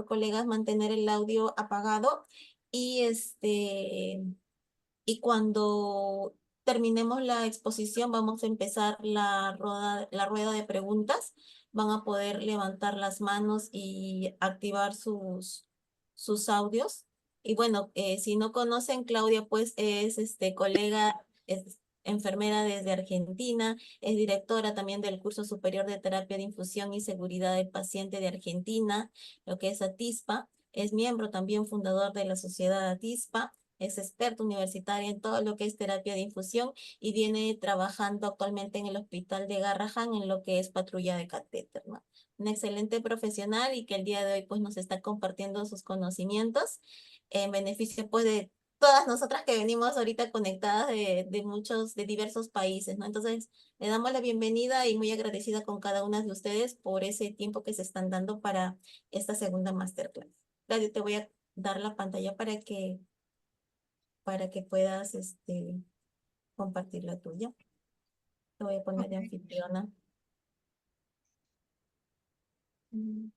colegas, mantener el audio apagado y y cuando terminemos la exposición vamos a empezar la rueda de preguntas. Van a poder levantar las manos y activar sus audios. Y bueno, si no conocen, Claudia pues es colega, es enfermera desde Argentina, es directora también del curso superior de terapia de infusión y seguridad del paciente de Argentina, lo que es ATISPA. Es miembro también fundador de la sociedad ATISPA, es experta universitaria en todo lo que es terapia de infusión y viene trabajando actualmente en el hospital de Garrahan en lo que es patrulla de catéter, ¿no? Una excelente profesional y que el día de hoy pues nos está compartiendo sus conocimientos en beneficio pues de todas nosotras que venimos ahorita conectadas de diversos países, ¿no? Entonces, le damos la bienvenida y muy agradecida con cada una de ustedes por ese tiempo que se están dando para esta segunda masterclass. Claudia, te voy a dar la pantalla para que puedas compartir la tuya. Te voy a poner de Ok. anfitriona. Mm.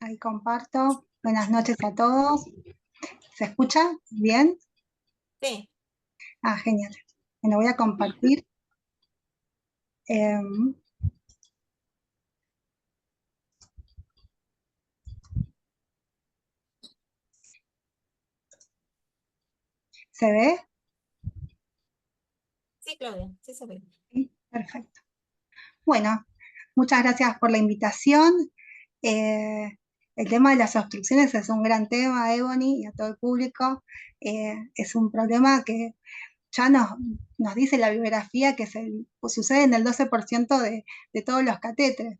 Ahí comparto. Buenas noches a todos. ¿Se escucha bien? Sí, Ah, genial. Bueno, voy a compartir. em, ¿Se ve? sí, Claudia, sí se ve. Sí, perfecto. Bueno, muchas gracias por la invitación. Eh, el tema de las obstrucciones es un gran tema, Ebony, y a todo el público. Es un problema que ya nos dice la bibliografía que pues, sucede en el 12% de todos los catéteres,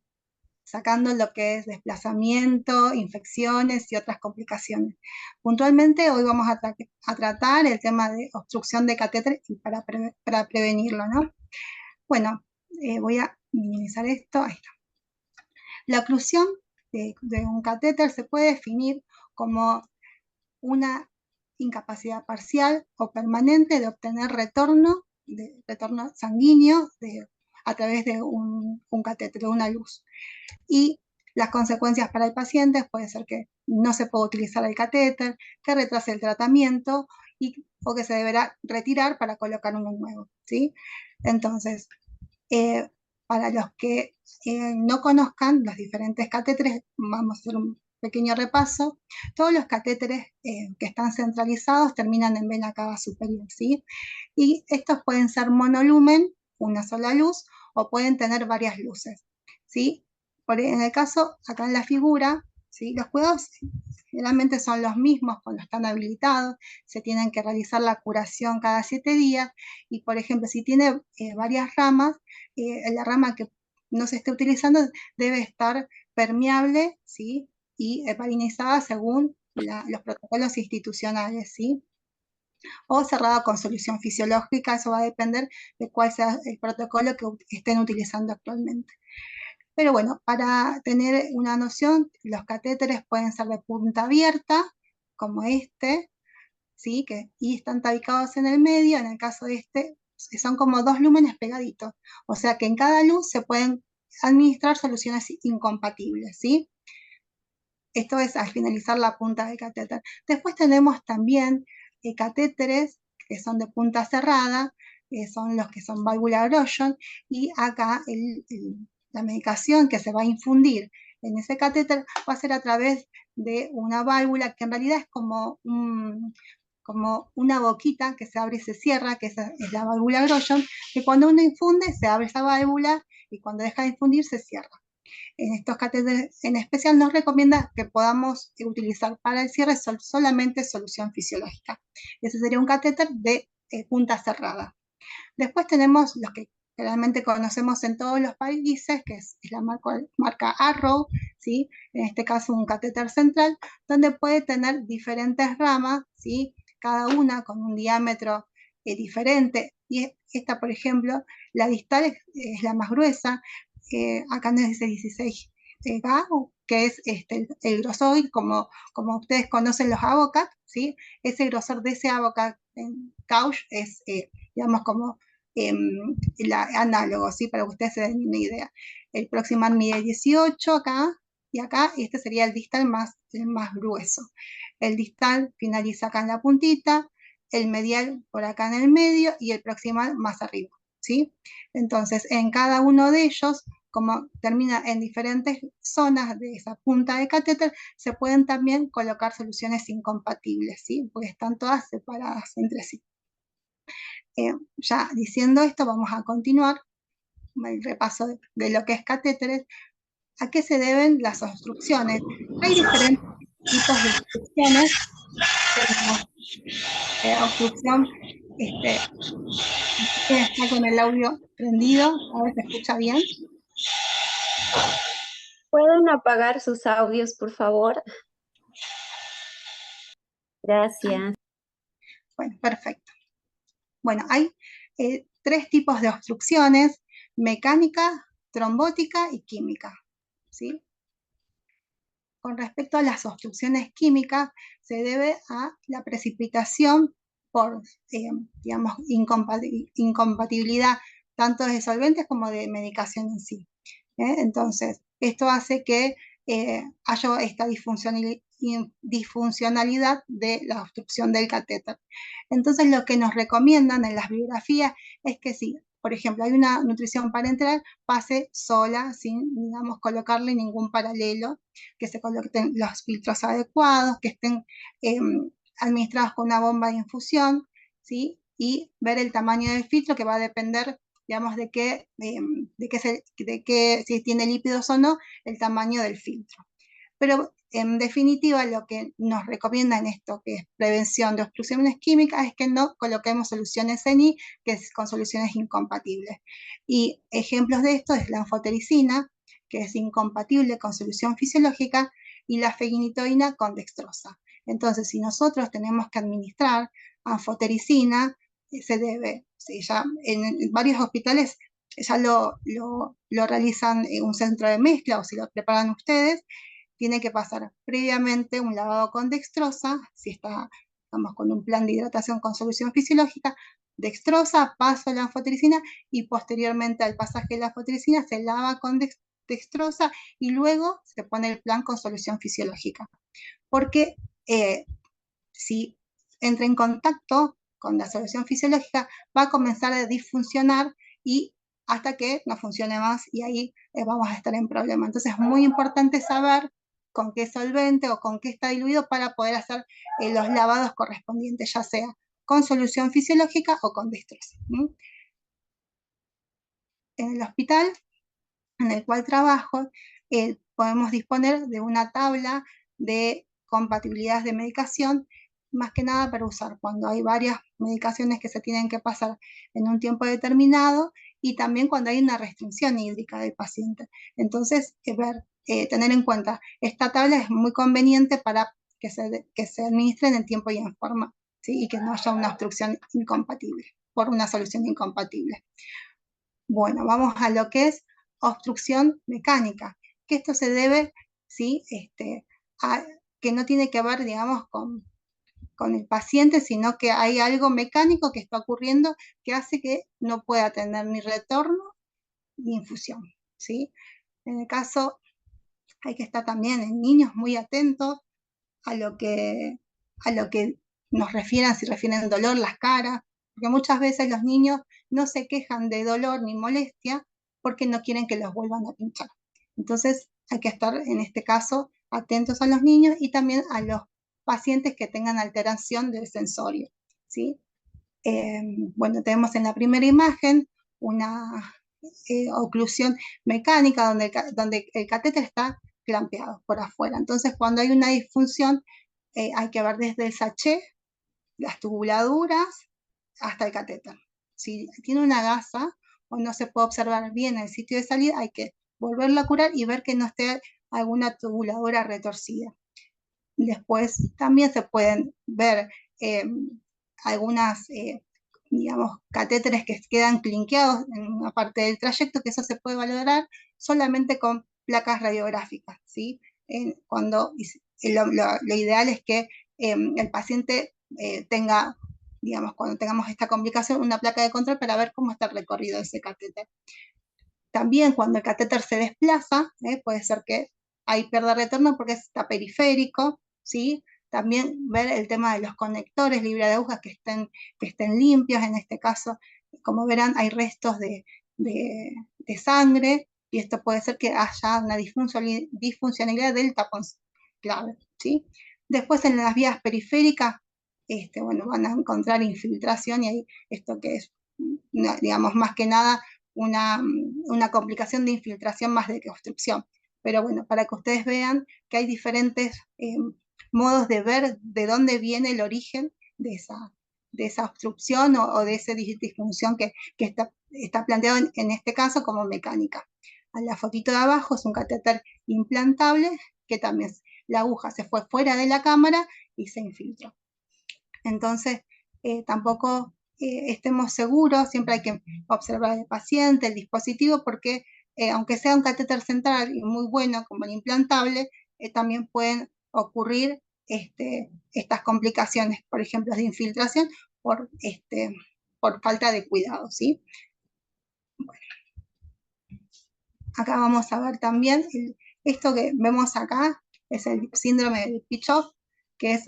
sacando lo que es desplazamiento, infecciones y otras complicaciones. Puntualmente, hoy vamos a tratar el tema de obstrucción de catéter y para prevenirlo, ¿no? Bueno, voy a minimizar esto. Ahí está. La oclusión de un catéter se puede definir como una incapacidad parcial o permanente de obtener retorno sanguíneo a través de un catéter, de una luz. Y las consecuencias para el paciente puede ser que no se pueda utilizar el catéter, que retrase el tratamiento o que se deberá retirar para colocar uno nuevo, ¿sí? Entonces, eh, para los que no conozcan los diferentes catéteres, vamos a hacer un pequeño repaso. Todos los catéteres que están centralizados terminan en vena cava superior, ¿sí? Y estos pueden ser monolumen, una sola luz, o pueden tener varias luces, ¿sí? En el caso, acá en la figura, ¿sí? Los cuidados generalmente son los mismos cuando están habilitados, se tienen que realizar la curación cada 7 días, y por ejemplo, si tiene varias ramas, la rama que no se esté utilizando debe estar permeable, ¿sí? Y heparinizada según los protocolos institucionales, ¿sí? O cerrada con solución fisiológica, eso va a depender de cuál sea el protocolo que estén utilizando actualmente. Pero bueno, para tener una noción, los catéteres pueden ser de punta abierta, como este, ¿sí? Y están tabicados en el medio. En el caso de este, son como dos lúmenes pegaditos, o sea que en cada luz se pueden administrar soluciones incompatibles, ¿sí? Esto es al finalizar la punta del catéter. Después tenemos también catéteres que son de punta cerrada, son los que son válvula Grosjean, y acá la medicación que se va a infundir en ese catéter va a ser a través de una válvula que en realidad es como una boquita que se abre y se cierra, que es la válvula Grosjean, que cuando uno infunde se abre esa válvula y cuando deja de infundir se cierra. En estos catéteres en especial nos recomienda que podamos utilizar para el cierre solamente solución fisiológica. Ese sería un catéter de punta cerrada. Después tenemos los que realmente conocemos en todos los países, que es la marca Arrow, ¿sí? En este caso un catéter central, donde puede tener diferentes ramas, ¿sí? Cada una con un diámetro diferente. Y esta, por ejemplo, la distal es la más gruesa, acá no es de 16 que es el grosor, como ustedes conocen los Avocat, ¿sí? Ese grosor de ese Avocat en Couch es, digamos, como análogo, ¿sí? Para que ustedes se den una idea. El proximal mide 18 acá, y acá este sería el más grueso. El distal finaliza acá en la puntita, el medial por acá en el medio y el proximal más arriba, ¿sí? Entonces, en cada uno de ellos, como termina en diferentes zonas de esa punta de catéter, se pueden también colocar soluciones incompatibles, ¿sí? Porque están todas separadas entre sí. Ya diciendo esto, vamos a continuar el repaso de lo que es catéteres. ¿A qué se deben las obstrucciones? Hay diferentes tipos de obstrucciones. Tenemos obstrucción, está con el audio prendido, a ver, ¿se escucha bien? ¿Pueden apagar sus audios, por favor? Gracias. Bueno, perfecto. Bueno, hay 3 tipos de obstrucciones: mecánica, trombótica y química, ¿sí? Con respecto a las obstrucciones químicas, se debe a la precipitación por, digamos, incompatibilidad tanto de solventes como de medicación en sí. Entonces, esto hace que haya esta disfuncionalidad de la obstrucción del catéter. Entonces, lo que nos recomiendan en las bibliografías es que si, por ejemplo, hay una nutrición parenteral, pase sola, sin, digamos, colocarle ningún paralelo, que se coloquen los filtros adecuados, que estén administrados con una bomba de infusión, ¿sí? Y ver el tamaño del filtro, que va a depender, digamos, si tiene lípidos o no, el tamaño del filtro. Pero en definitiva, lo que nos recomienda en esto, que es prevención de obstrucciones químicas, es que no coloquemos soluciones ENI, que es con soluciones incompatibles. Y ejemplos de esto es la anfotericina, que es incompatible con solución fisiológica, y la feginitoína con dextrosa. Entonces, si nosotros tenemos que administrar anfotericina, se debe, ya en varios hospitales ya lo realizan en un centro de mezcla o si lo preparan ustedes, tiene que pasar previamente un lavado con dextrosa, si está, vamos, con un plan de hidratación con solución fisiológica, dextrosa, paso a la anfotericina y posteriormente al pasaje de la anfotericina se lava con dextrosa y luego se pone el plan con solución fisiológica. Porque si entra en contacto con la solución fisiológica, va a comenzar a disfuncionar y hasta que no funcione más y ahí vamos a estar en problema. Entonces es muy importante saber con qué solvente o con qué está diluido para poder hacer los lavados correspondientes, ya sea con solución fisiológica o con dextrosa. En el hospital en el cual trabajo, podemos disponer de una tabla de compatibilidades de medicación, más que nada para usar cuando hay varias medicaciones que se tienen que pasar en un tiempo determinado y también cuando hay una restricción hídrica del paciente. Entonces, tener en cuenta, esta tabla es muy conveniente para que se administre en el tiempo y en forma, ¿sí? Y que no haya una obstrucción incompatible, por una solución incompatible. Bueno, vamos a lo que es obstrucción mecánica, que esto se debe, ¿sí? Que no tiene que ver, digamos, con el paciente, sino que hay algo mecánico que está ocurriendo que hace que no pueda tener ni retorno ni infusión, ¿sí? En el caso, hay que estar también en niños muy atentos a lo que, a lo que nos refieran, si refieren dolor, las caras, porque muchas veces los niños no se quejan de dolor ni molestia porque no quieren que los vuelvan a pinchar. Entonces hay que estar en este caso atentos a los niños y también a los pacientes que tengan alteración del sensorio, ¿sí? Bueno, tenemos en la primera imagen una oclusión mecánica donde el catéter está clampeado por afuera. Entonces, cuando hay una disfunción, hay que ver desde el sachet, las tubuladuras, hasta el catéter. Si tiene una gasa o no se puede observar bien el sitio de salida, hay que volverlo a curar y ver que no esté alguna tubuladura retorcida. Después también se pueden ver algunas, digamos, catéteres que quedan clinqueados en una parte del trayecto, que eso se puede valorar solamente con placas radiográficas, ¿sí? Lo ideal es que el paciente tenga, digamos, cuando tengamos esta complicación, una placa de control para ver cómo está el recorrido de ese catéter. También cuando el catéter se desplaza, puede ser que hay pérdida de retorno porque está periférico, ¿sí? También ver el tema de los conectores libre de agujas que estén limpios. En este caso, como verán, hay restos de sangre, y esto puede ser que haya una disfuncionalidad del tapón clave, ¿sí? Después en las vías periféricas, bueno, van a encontrar infiltración, y ahí esto que es, digamos, más que nada una complicación de infiltración más de que obstrucción. Pero bueno, para que ustedes vean que hay diferentes modos de ver de dónde viene el origen de esa obstrucción o de esa disfunción que está planteado en este caso como mecánica. A la fotito de abajo es un catéter implantable que también la aguja se fue fuera de la cámara y se infiltró. Entonces, tampoco estemos seguros, siempre hay que observar al paciente, el dispositivo, porque aunque sea un catéter central y muy bueno como el implantable, también pueden ocurrir estas complicaciones, por ejemplo, de infiltración por falta de cuidado, ¿sí? Bueno. Acá vamos a ver también, esto que vemos acá es el síndrome de Pichoff, que es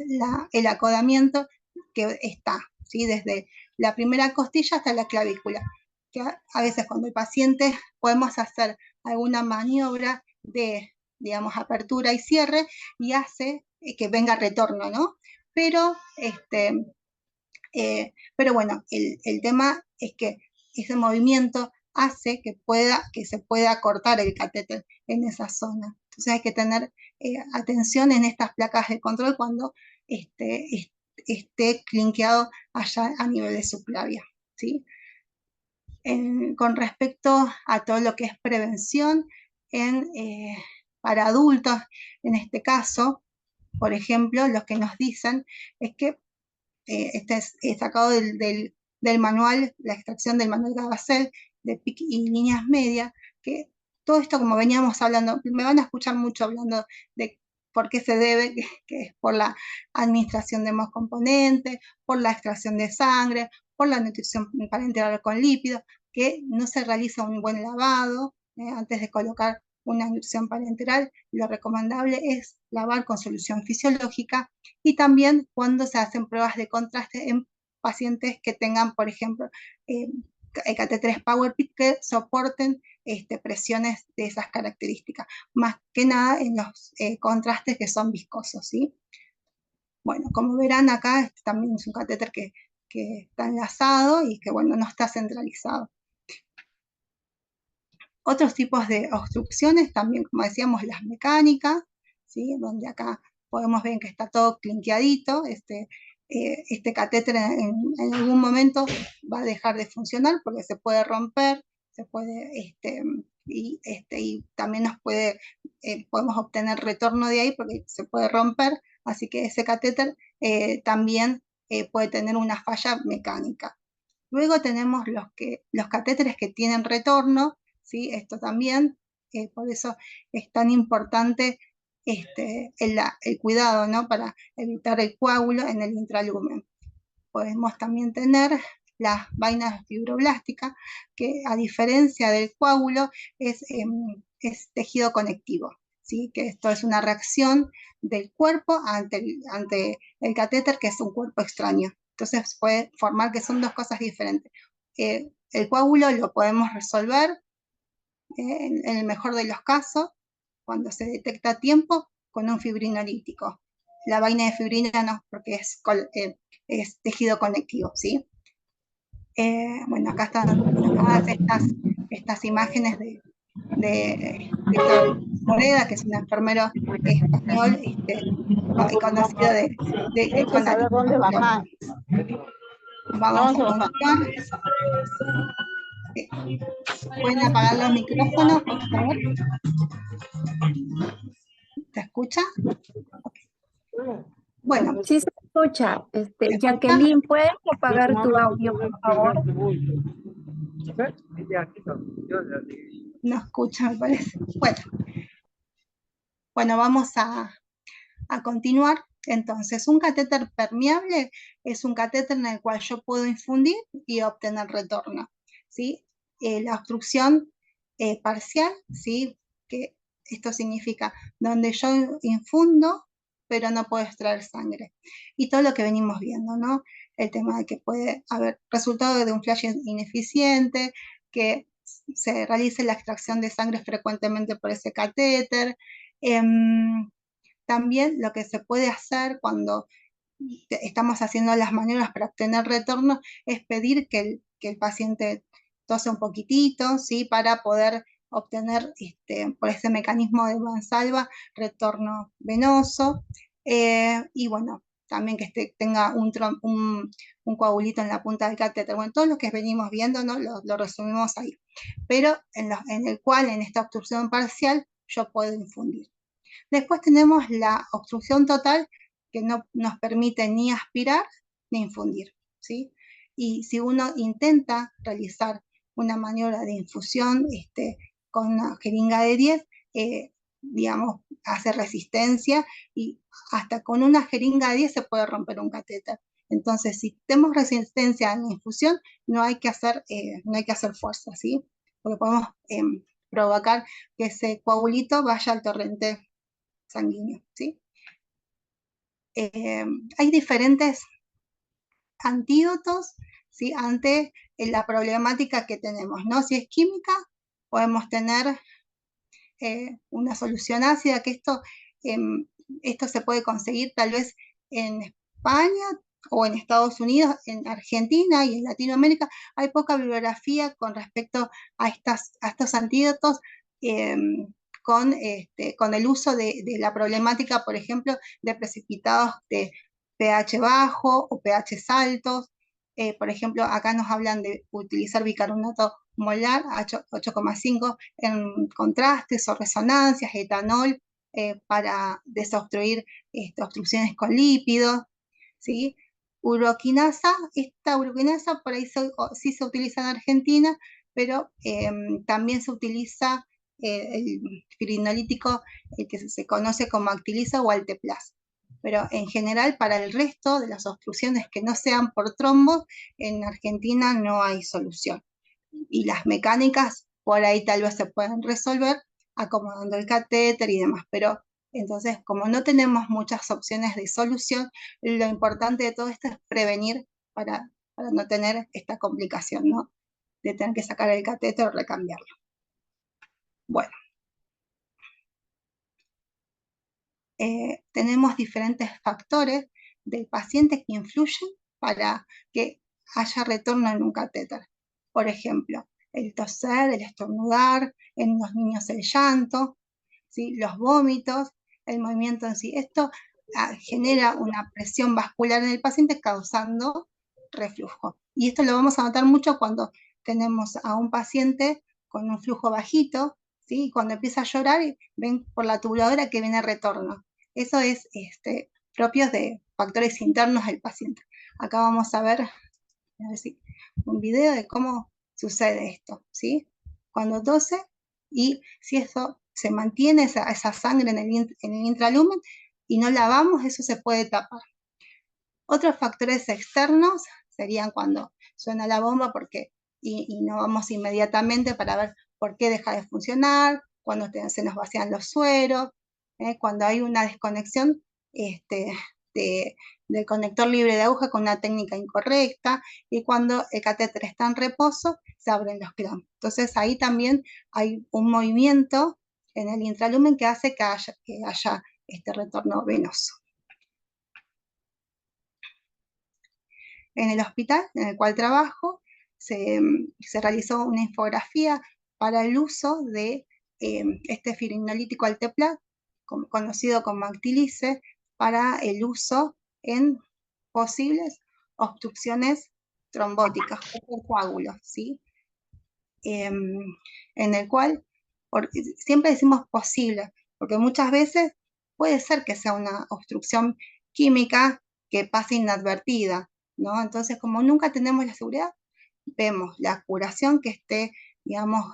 el acodamiento que está, ¿sí? Desde la primera costilla hasta la clavícula. Que a veces cuando el paciente podemos hacer alguna maniobra de, digamos, apertura y cierre, y hace que venga retorno, ¿no? Pero bueno, el tema es que ese movimiento hace que se pueda cortar el catéter en esa zona. Entonces hay que tener atención en estas placas de control cuando esté clinqueado allá a nivel de subclavia, ¿sí? Con respecto a todo lo que es prevención para adultos, en este caso, por ejemplo, lo que nos dicen es que este es sacado del manual, la extracción del manual Gabasel de PIC y líneas medias, que todo esto, como veníamos hablando, me van a escuchar mucho hablando de por qué se debe, que es por la administración de hemos componentes, por la extracción de sangre, por la nutrición parenteral con lípidos, que no se realiza un buen lavado antes de colocar una nutrición parenteral. Lo recomendable es lavar con solución fisiológica, y también cuando se hacen pruebas de contraste en pacientes que tengan, por ejemplo, catéteres PowerPit que soporten presiones de esas características, más que nada en los contrastes que son viscosos, ¿sí? Bueno, como verán acá, también es un catéter que está enlazado y que, bueno, no está centralizado. Otros tipos de obstrucciones también, como decíamos, las mecánicas, ¿sí? Donde acá podemos ver que está todo clinqueadito. Este catéter en algún momento va a dejar de funcionar porque se puede romper, se puede, y también podemos obtener retorno de ahí porque se puede romper, así que ese catéter también puede tener una falla mecánica. Luego tenemos los catéteres que tienen retorno, ¿sí? Esto también, por eso es tan importante el cuidado, ¿no? Para evitar el coágulo en el intralumen. Podemos también tener las vainas fibroblásticas, que a diferencia del coágulo es tejido conectivo, ¿sí? Que esto es una reacción del cuerpo ante el catéter, que es un cuerpo extraño. Entonces puede formar que son dos cosas diferentes. El coágulo lo podemos resolver en el mejor de los casos, cuando se detecta a tiempo, con un fibrinolítico. La vaina de fibrina no, porque es tejido conectivo, ¿sí? Bueno, acá están colocadas estas imágenes de Víctor Moreda, que es un enfermero español conocido de saber dónde bajar. Vamos a continuar. ¿Pueden apagar los micrófonos, por favor? ¿Se escucha? Bueno. Sí se escucha. Jacqueline, ¿puedes apagar tu audio, por favor? No escucha, me parece. Bueno, Bueno, vamos a continuar. Entonces, un catéter permeable es un catéter en el cual yo puedo infundir y obtener retorno, ¿sí? La obstrucción parcial, ¿sí? Que esto significa donde yo infundo, pero no puedo extraer sangre. Y todo lo que venimos viendo, ¿no? El tema de que puede haber resultado de un flash ineficiente, que se realice la extracción de sangre frecuentemente por ese catéter. También lo que se puede hacer cuando estamos haciendo las maniobras para obtener retorno es pedir que el paciente tose un poquitito, ¿sí? Para poder obtener por ese mecanismo de Valsalva retorno venoso. Y bueno, también que tenga un coagulito en la punta del catéter. Bueno, todo lo que venimos viendo, ¿no? Lo resumimos ahí. Pero en el cual, en esta obstrucción parcial, yo puedo infundir. Después tenemos la obstrucción total, que no nos permite ni aspirar ni infundir, ¿sí? Y si uno intenta realizar una maniobra de infusión con una jeringa de 10, digamos, hace resistencia y hasta con una jeringa de 10 se puede romper un catéter. Entonces, si tenemos resistencia en la infusión, no hay que hacer fuerza, ¿sí? Porque podemos provocar que ese coagulito vaya al torrente sanguíneo, ¿sí? Hay diferentes antídotos, ¿sí? Ante la problemática que tenemos, ¿no? Si es química, podemos tener una solución ácida, que esto se puede conseguir tal vez en España o en Estados Unidos, en Argentina y en Latinoamérica. Hay poca bibliografía con respecto a estos antídotos, con el uso de la problemática, por ejemplo, de precipitados de pH bajo o pH altos. Por ejemplo, acá nos hablan de utilizar bicarbonato molar 8,5 en contrastes o resonancias, etanol, para desobstruir obstrucciones con lípidos, ¿sí? Uroquinasa, esta uroquinasa por ahí sí se utiliza en Argentina, pero también se utiliza el firinolítico que se conoce como Actilisa o Alteplas. Pero en general, para el resto de las obstrucciones que no sean por trombos, en Argentina no hay solución. Y las mecánicas por ahí tal vez se pueden resolver acomodando el catéter y demás, pero entonces como no tenemos muchas opciones de solución, lo importante de todo esto es prevenir para no tener esta complicación, ¿no? De tener que sacar el catéter o recambiarlo. Bueno. Tenemos diferentes factores del paciente que influyen para que haya retorno en un catéter. Por ejemplo, el toser, el estornudar, en los niños el llanto, ¿sí? Los vómitos, el movimiento en sí. Esto genera una presión vascular en el paciente causando reflujo. Y esto lo vamos a notar mucho cuando tenemos a un paciente con un flujo bajito, ¿sí? Cuando empieza a llorar, ven por la tubuladora que viene retorno. Eso es propio de factores internos del paciente. Acá vamos a ver si, un video de cómo sucede esto, ¿sí? Cuando tose y si eso se mantiene, esa sangre en el intralumen y no lavamos, eso se puede tapar. Otros factores externos serían cuando suena la bomba y no vamos inmediatamente para ver por qué deja de funcionar, cuando se nos vacían los sueros, cuando hay una desconexión del conector libre de aguja con una técnica incorrecta, y cuando el catéter está en reposo, se abren los clampos. Entonces ahí también hay un movimiento en el intralumen que hace que haya este retorno venoso. En el hospital en el cual trabajo se realizó una infografía para el uso de este firinolítico Alteplas, conocido como Actilice, para el uso en posibles obstrucciones trombóticas o por coágulos, ¿sí? En el cual siempre decimos posible, porque muchas veces puede ser que sea una obstrucción química que pase inadvertida, ¿no? Entonces, como nunca tenemos la seguridad, vemos la curación que esté, digamos,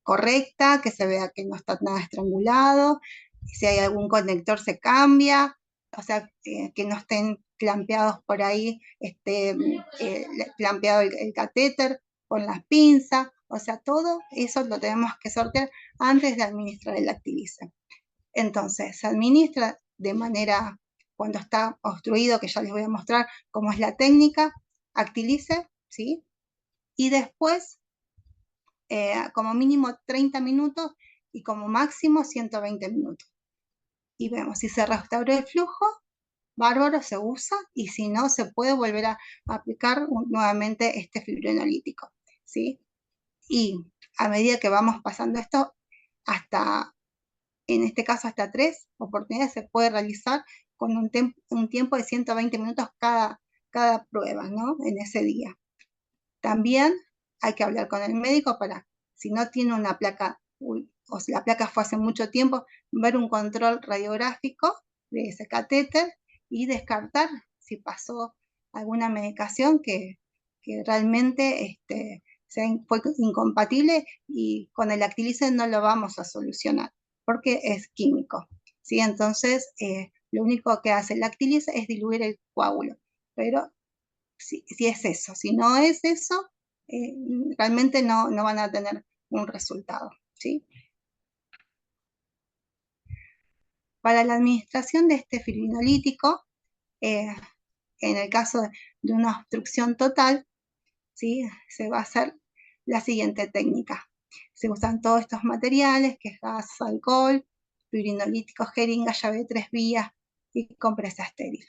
correcta, que se vea que no está nada estrangulado, si hay algún conector se cambia, o sea, que no estén clampeados por ahí, clampeado el catéter con las pinzas, o sea, todo eso lo tenemos que sortear antes de administrar el Actilice. Entonces, se administra de manera, cuando está obstruido, que ya les voy a mostrar cómo es la técnica, Actilice, ¿sí? Y después, como mínimo 30 minutos y como máximo 120 minutos. Y vemos si se restauró el flujo, bárbaro, se usa, y si no, se puede volver a aplicar nuevamente este fibrinolítico, ¿sí? Y a medida que vamos pasando esto, en este caso hasta 3 oportunidades se puede realizar con un tiempo de 120 minutos cada prueba, ¿no? En ese día. También hay que hablar con el médico para, si no tiene una placa, o si la placa fue hace mucho tiempo, ver un control radiográfico de ese catéter y descartar si pasó alguna medicación que realmente fue incompatible, y con el Actilice no lo vamos a solucionar porque es químico, ¿sí? Entonces, lo único que hace el Actilice es diluir el coágulo, pero si es eso, si no es eso, realmente no van a tener un resultado, ¿sí? Para la administración de este fibrinolítico, en el caso de una obstrucción total, ¿sí? Se va a hacer la siguiente técnica. Se usan todos estos materiales, que es gas, alcohol, fibrinolítico, jeringa, llave de 3 vías y compresa estéril.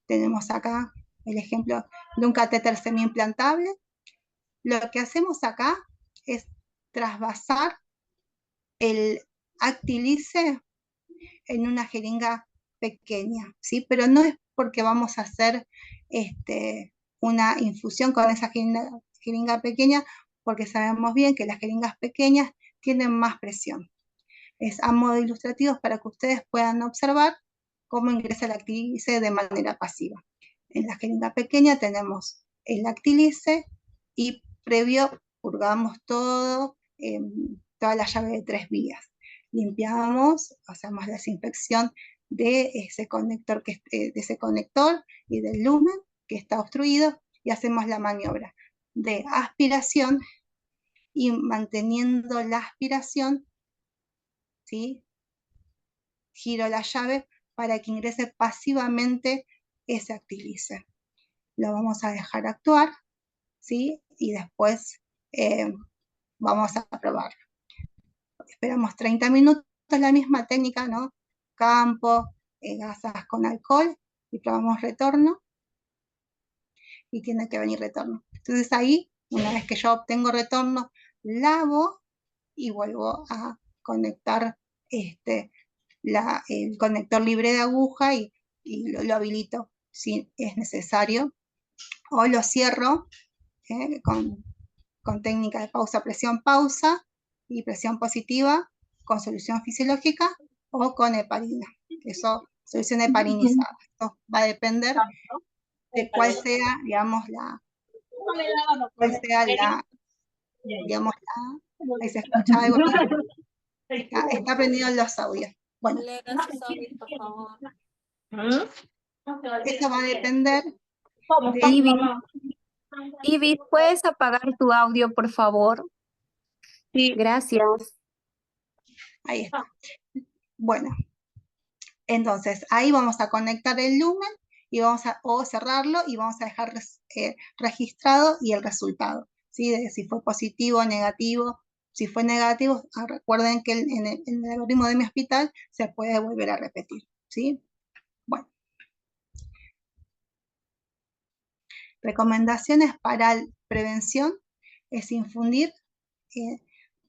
Tenemos acá el ejemplo de un catéter semi-implantable. Lo que hacemos acá es trasvasar el Actilice en una jeringa pequeña, ¿sí? Pero no es porque vamos a hacer una infusión con esa jeringa pequeña, porque sabemos bien que las jeringas pequeñas tienen más presión. Es a modo ilustrativo para que ustedes puedan observar cómo ingresa el Actilice de manera pasiva. En la jeringa pequeña tenemos el Actilice y previo purgamos todo, toda la llave de 3 vías. Limpiamos, hacemos la desinfección de ese conector, y del lumen que está obstruido, y hacemos la maniobra de aspiración, y manteniendo la aspiración, ¿sí? Giro la llave para que ingrese pasivamente ese Actilice. Lo vamos a dejar actuar, ¿sí? Y después vamos a probarlo. Esperamos 30 minutos, la misma técnica, ¿no? Campo, gasas con alcohol, y probamos retorno, y tiene que venir retorno. Entonces ahí, una vez que yo obtengo retorno, lavo y vuelvo a conectar el conector libre de aguja, y lo habilito si es necesario, o lo cierro con técnica de pausa, presión, pausa, y presión positiva con solución fisiológica o con heparina. Eso, solución heparinizada. Esto va a depender de cuál sea, digamos, ahí se escucha algo, está prendido en los audios. Bueno, Lean sus audios, por favor. eso va a depender de... Ivy, ¿puedes apagar tu audio, por favor? Sí. Gracias. Ahí está. Bueno, entonces ahí vamos a conectar el lumen y o cerrarlo, y vamos a dejar registrado y el resultado, ¿sí? De si fue positivo o negativo. Si fue negativo, recuerden que en el algoritmo de mi hospital se puede volver a repetir, ¿sí? Bueno. Recomendaciones para prevención es infundir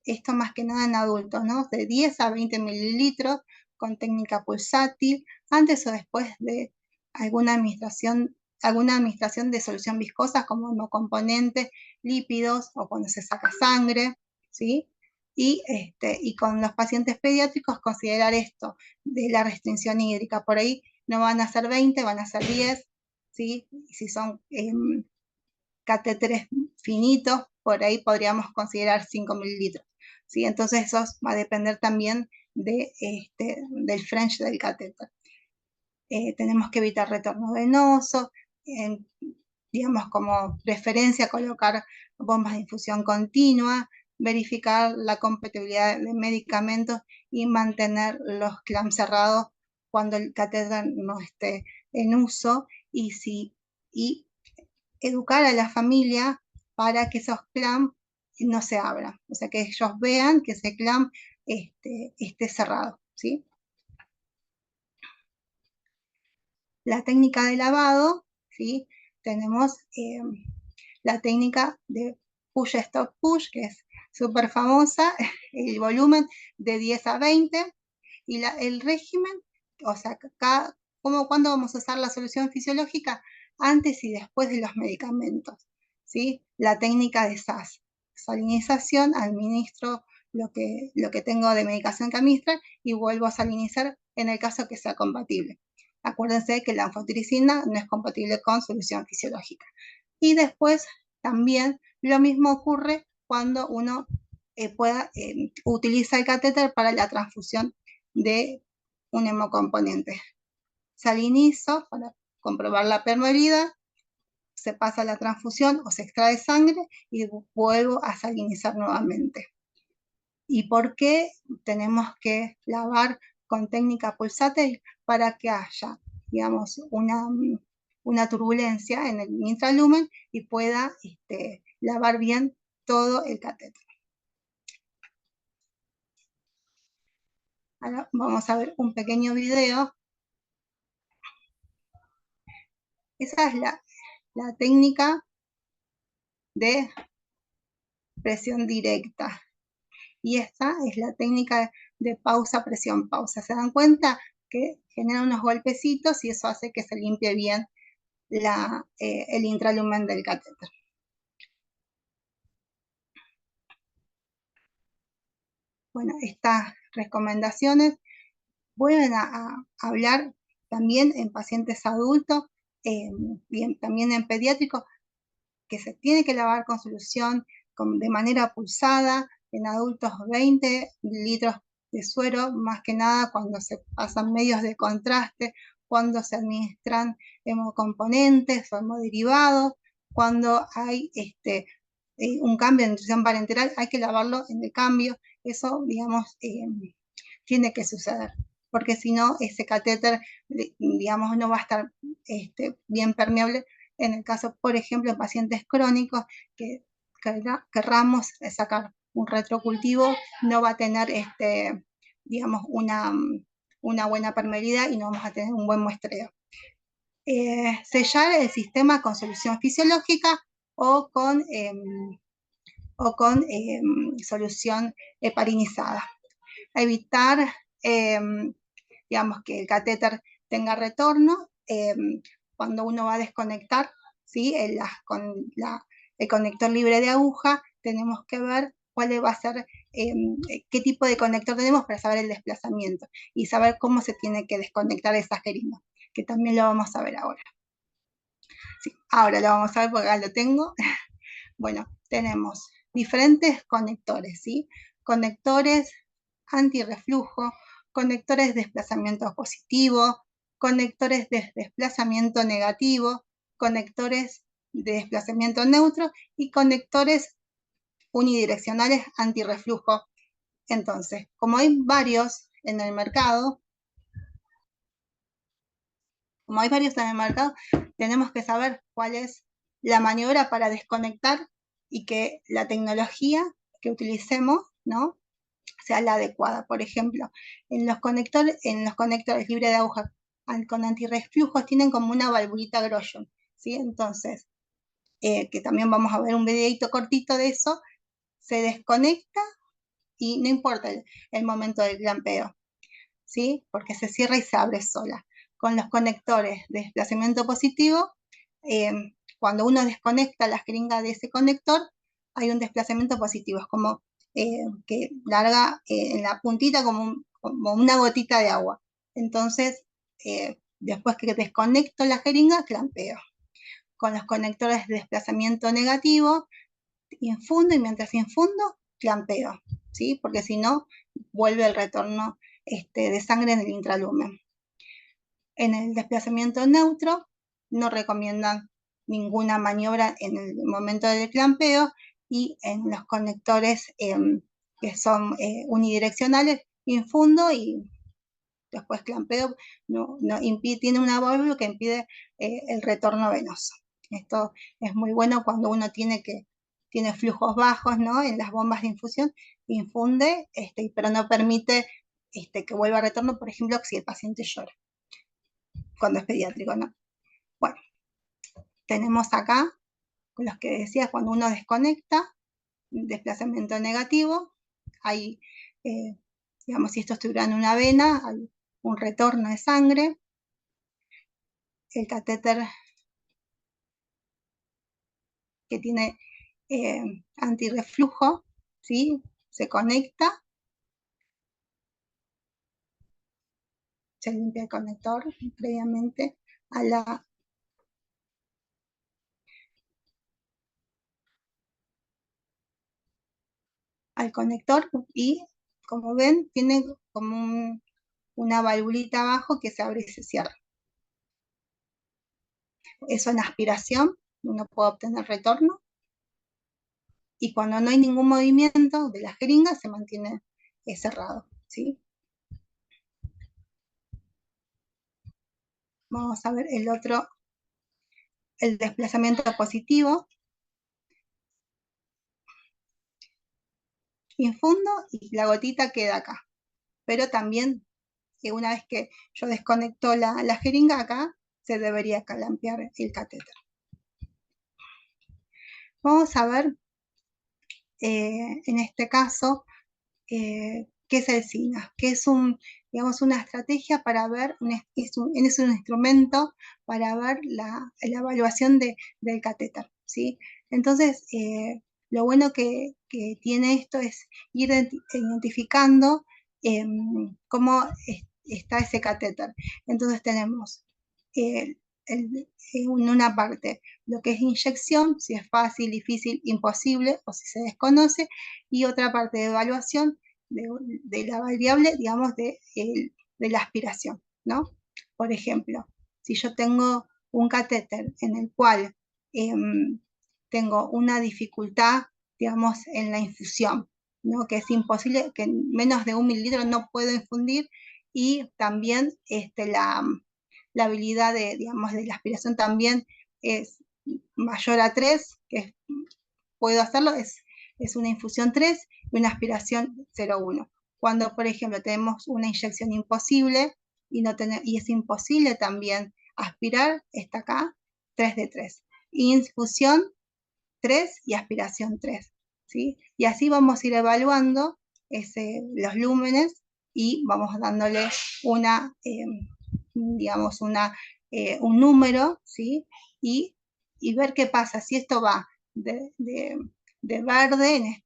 esto más que nada en adultos, ¿no? De 10 a 20 mililitros con técnica pulsátil, antes o después de alguna administración de solución viscosa como hemocomponentes, lípidos, o cuando se saca sangre, ¿sí? Y con los pacientes pediátricos considerar esto de la restricción hídrica. Por ahí no van a ser 20, van a ser 10, ¿sí? Si son catéteres finitos, por ahí podríamos considerar 5 mililitros, ¿sí? Entonces eso va a depender también del French del catéter. Tenemos que evitar retorno venoso, digamos como preferencia colocar bombas de infusión continua, verificar la compatibilidad de medicamentos y mantener los clamps cerrados cuando el catéter no esté en uso, y educar a la familia para que esos clamps no se abran, o sea, que ellos vean que ese clamp esté cerrado, ¿sí? La técnica de lavado, ¿sí? Tenemos la técnica de push stop push, que es súper famosa, el volumen de 10 a 20, y el régimen, o sea, cuándo vamos a usar la solución fisiológica, antes y después de los medicamentos, ¿sí? La técnica de SAS, salinización, administro lo que tengo de medicación que administrar y vuelvo a salinizar en el caso que sea compatible. Acuérdense que la anfotericina no es compatible con solución fisiológica. Y después también lo mismo ocurre cuando uno utiliza el catéter para la transfusión de un hemocomponente. Salinizo para comprobar la permeabilidad, se pasa la transfusión o se extrae sangre y vuelvo a salinizar nuevamente. ¿Y por qué tenemos que lavar con técnica pulsátil? Para que haya, digamos, una turbulencia en el intralumen y pueda lavar bien todo el catéter. Ahora vamos a ver un pequeño video. Esa es la técnica de presión directa. Y esta es la técnica de pausa, presión, pausa. ¿Se dan cuenta que genera unos golpecitos y eso hace que se limpie bien el intralumen del catéter? Bueno, estas recomendaciones vuelven a hablar también en pacientes adultos, también en pediátricos, que se tiene que lavar con solución de manera pulsada, en adultos 20 litros de suero, más que nada cuando se pasan medios de contraste, cuando se administran hemocomponentes o hemoderivados, cuando hay un cambio de nutrición parenteral, hay que lavarlo en el cambio. Eso, digamos, tiene que suceder, porque si no, ese catéter, digamos, no va a estar bien permeable. En el caso, por ejemplo, de pacientes crónicos que querramos sacar un retrocultivo, no va a tener, digamos, una buena permeabilidad y no vamos a tener un buen muestreo. Sellar el sistema con solución fisiológica o con solución heparinizada. Evitar, digamos, que el catéter tenga retorno. Cuando uno va a desconectar, ¿sí? Con el conector libre de aguja, tenemos que ver cuál va a ser, qué tipo de conector tenemos para saber el desplazamiento y saber cómo se tiene que desconectar esa jeringa, que también lo vamos a ver ahora. Sí, ahora lo vamos a ver porque acá lo tengo. Bueno, tenemos diferentes conectores, ¿sí? Conectores antirreflujo, conectores de desplazamiento positivo, conectores de desplazamiento negativo, conectores de desplazamiento neutro y conectores unidireccionales antirreflujo. Entonces, como hay varios en el mercado, tenemos que saber cuál es la maniobra para desconectar y que la tecnología que utilicemos, ¿no?, sea la adecuada. Por ejemplo, en los conectores libres de aguja con antirreflujos tienen como una valvulita Grosjean, ¿sí? Entonces, que también vamos a ver un videito cortito de eso, se desconecta y no importa el momento del clampeo, ¿sí? Porque se cierra y se abre sola. Con los conectores de desplazamiento positivo, cuando uno desconecta la jeringa de ese conector, hay un desplazamiento positivo, es como que larga en la puntita como una gotita de agua. Entonces, después que desconecto la jeringa, clampeo. Con los conectores de desplazamiento negativo, infundo y mientras infundo, clampeo, ¿sí? Porque si no, vuelve el retorno de sangre en el intralumen. En el desplazamiento neutro, no recomiendan ninguna maniobra en el momento del clampeo, y en los conectores que son unidireccionales, infundo y después clampeo, tiene una válvula que impide el retorno venoso. Esto es muy bueno cuando uno tiene flujos bajos, ¿no? En las bombas de infusión, infunde, pero no permite que vuelva a retorno, por ejemplo, si el paciente llora, cuando es pediátrico, ¿no? Bueno, tenemos acá, con los que decía, cuando uno desconecta, desplazamiento negativo, hay, digamos, si esto estuviera en una vena, hay un retorno de sangre, el catéter que tiene antirreflujo, ¿sí? Se conecta, se limpia el conector previamente al conector, y como ven, tiene como una valvulita abajo que se abre y se cierra. Eso en aspiración, uno puede obtener retorno, y cuando no hay ningún movimiento de la jeringa, se mantiene cerrado, ¿sí? Vamos a ver el otro, el desplazamiento positivo. Infundo y la gotita queda acá. Pero también, una vez que yo desconecto la jeringa, acá se debería clampear el catéter. Vamos a ver, en este caso, qué es el SINA, que es digamos, una estrategia para ver, es un instrumento para ver la evaluación del catéter, ¿sí? Entonces, lo bueno que tiene esto es ir identificando cómo está ese catéter. Entonces tenemos en una parte lo que es inyección, si es fácil, difícil, imposible o si se desconoce, y otra parte de evaluación de la variable, digamos, de la aspiración, ¿no? Por ejemplo, si yo tengo un catéter en el cual tengo una dificultad, digamos, en la infusión, ¿no? Que es imposible, que en menos de 1 mililitro no puedo infundir, y también la habilidad digamos, de la aspiración también es mayor a 3, que puedo hacerlo, es una infusión 3 y una aspiración 0,1. Cuando, por ejemplo, tenemos una inyección imposible y es imposible también aspirar, está acá 3 de 3. Infusión 3 y aspiración 3, ¿sí? Y así vamos a ir evaluando los lúmenes, y vamos dándole digamos, un número, ¿sí? Y ver qué pasa, si esto va de verde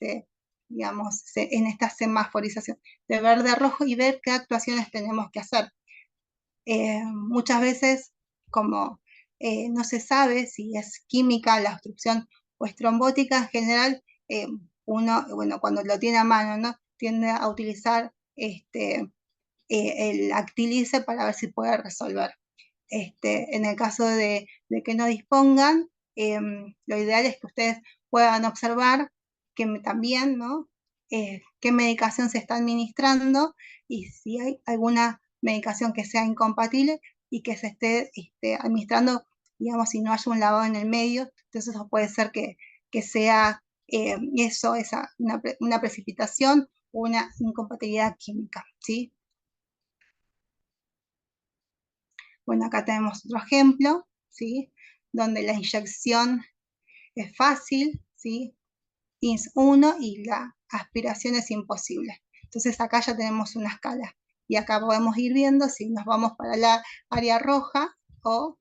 digamos, en esta semaforización, de verde a rojo, y ver qué actuaciones tenemos que hacer. Muchas veces, como no se sabe si es química la obstrucción o es trombótica, en general, uno, bueno, cuando lo tiene a mano, ¿no? Tiende a utilizar el Actilice para ver si puede resolver. En el caso de que no dispongan, lo ideal es que ustedes puedan observar que también, ¿no? Qué medicación se está administrando, y si hay alguna medicación que sea incompatible y que se esté administrando, digamos, si no hay un lavado en el medio. Entonces eso puede ser que sea una precipitación o una incompatibilidad química, ¿sí? Bueno, acá tenemos otro ejemplo, ¿sí? Donde la inyección es fácil, ¿sí? INS 1 y la aspiración es imposible. Entonces acá ya tenemos una escala, y acá podemos ir viendo si nos vamos para la área roja o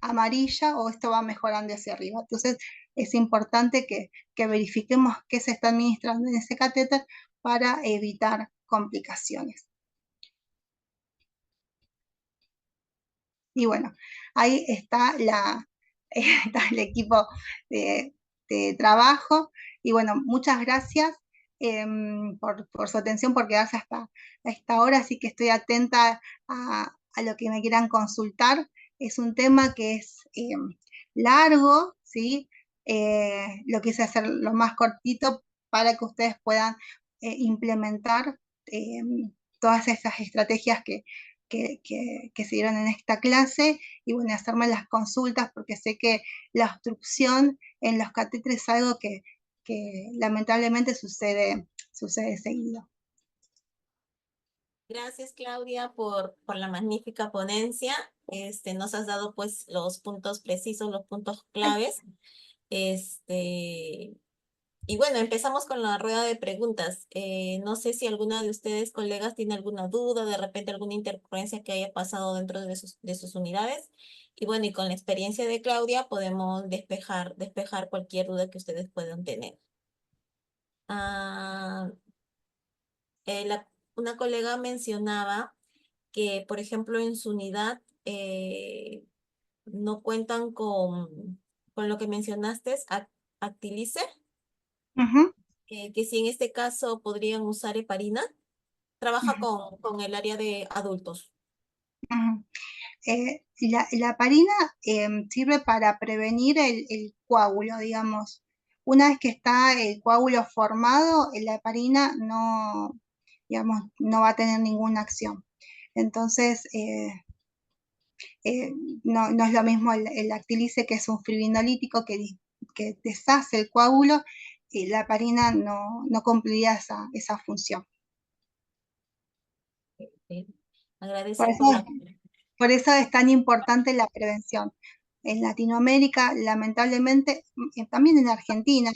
amarilla, o esto va mejorando hacia arriba. Entonces es importante que verifiquemos qué se está administrando en ese catéter para evitar complicaciones. Y bueno, ahí está está el equipo trabajo. Y bueno, muchas gracias por su atención, por quedarse hasta esta hora, así que estoy atenta a lo que me quieran consultar. Es un tema que es largo, ¿sí? Lo quise hacer lo más cortito para que ustedes puedan implementar eh, todas esas estrategias que se dieron en esta clase y bueno, hacerme las consultas porque sé que la obstrucción en los catéteres es algo que lamentablemente sucede seguido. Gracias, Claudia, por la magnífica ponencia. Nos has dado pues los puntos precisos, los puntos claves. Este, y bueno, empezamos con la rueda de preguntas. No sé si alguna de ustedes, colegas, tiene alguna duda, de repente alguna intercurrencia que haya pasado dentro de sus unidades. Y bueno, y con la experiencia de Claudia podemos despejar cualquier duda que ustedes puedan tener. Ah, una colega mencionaba que, por ejemplo, en su unidad no cuentan con lo que mencionaste, Actilice, Ujú, que si en este caso podrían usar heparina. Trabaja ujú, con el área de adultos. ujú. La parina sirve para prevenir el coágulo, digamos. Una vez que está el coágulo formado, la heparina no, digamos, no va a tener ninguna acción. Entonces, eh, no es lo mismo el Actilice, que es un fibrinolítico que deshace el coágulo, y la heparina no cumpliría esa función. ¿Sí? Por Agradece eso, por la... por eso es tan importante la prevención. En Latinoamérica, lamentablemente, también en Argentina,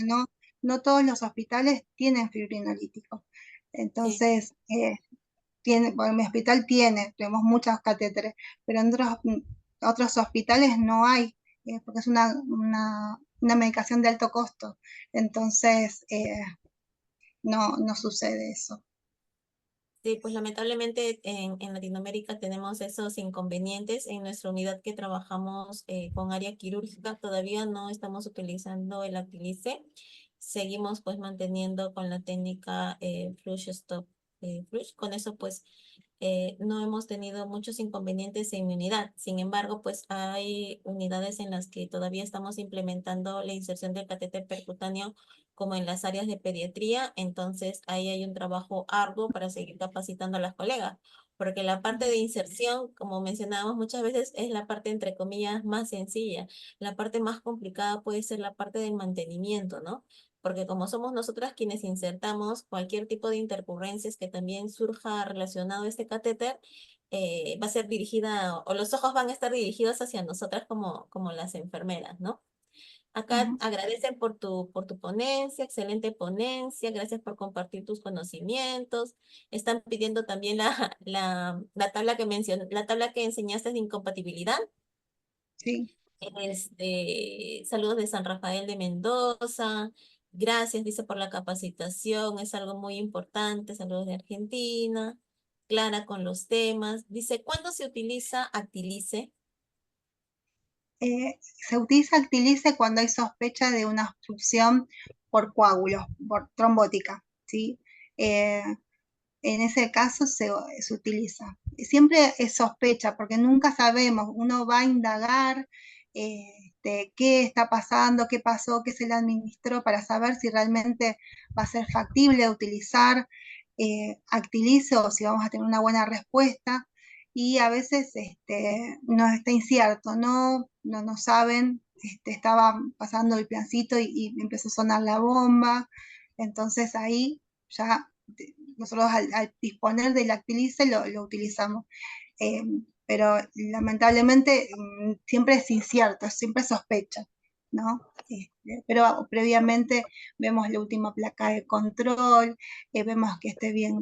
no todos los hospitales tienen fibrinolítico. Sí, Entonces, bueno, mi hospital tenemos muchos catéteres, pero en otros hospitales no hay, porque es una medicación de alto costo. Entonces, no sucede eso. sí, pues lamentablemente en Latinoamérica tenemos esos inconvenientes. En nuestra unidad que trabajamos con área quirúrgica todavía no estamos utilizando el Actilice. Seguimos pues manteniendo con la técnica Flush Stop Flush. Con eso pues no hemos tenido muchos inconvenientes en mi unidad. Sin embargo, pues hay unidades en las que todavía estamos implementando la inserción del catéter percutáneo como en las áreas de pediatría, entonces ahí hay un trabajo arduo para seguir capacitando a las colegas, porque la parte de inserción, como mencionábamos muchas veces, es la parte entre comillas más sencilla. La parte más complicada puede ser la parte del mantenimiento, ¿no? Porque como somos nosotras quienes insertamos cualquier tipo de intercurrencias que también surja relacionado a este catéter, va a ser dirigida, o los ojos van a estar dirigidos hacia nosotras como las enfermeras, ¿no? Acá Ujú. agradecen por tu ponencia, excelente ponencia, gracias por compartir tus conocimientos. Están pidiendo también la tabla que la tabla que enseñaste de incompatibilidad. Sí. Saludos de San Rafael de Mendoza. Gracias, dice, por la capacitación, es algo muy importante. Saludos de Argentina. Clara con los temas. Dice, ¿cuándo se utiliza Actilice? Se utiliza Actilice cuando hay sospecha de una obstrucción por coágulos, por trombótica, ¿sí? Eh, en ese caso se utiliza. Siempre es sospecha, porque nunca sabemos, uno va a indagar de qué está pasando, qué pasó, qué se le administró, para saber si realmente va a ser factible utilizar Actilice o si vamos a tener una buena respuesta. Y a veces no está incierto, no saben, estaba pasando el plancito y empezó a sonar la bomba, entonces ahí ya nosotros al disponer del Actilice lo utilizamos. Eh, pero lamentablemente siempre es incierto, siempre es sospecha, ¿no? Pero previamente vemos la última placa de control, vemos que esté bien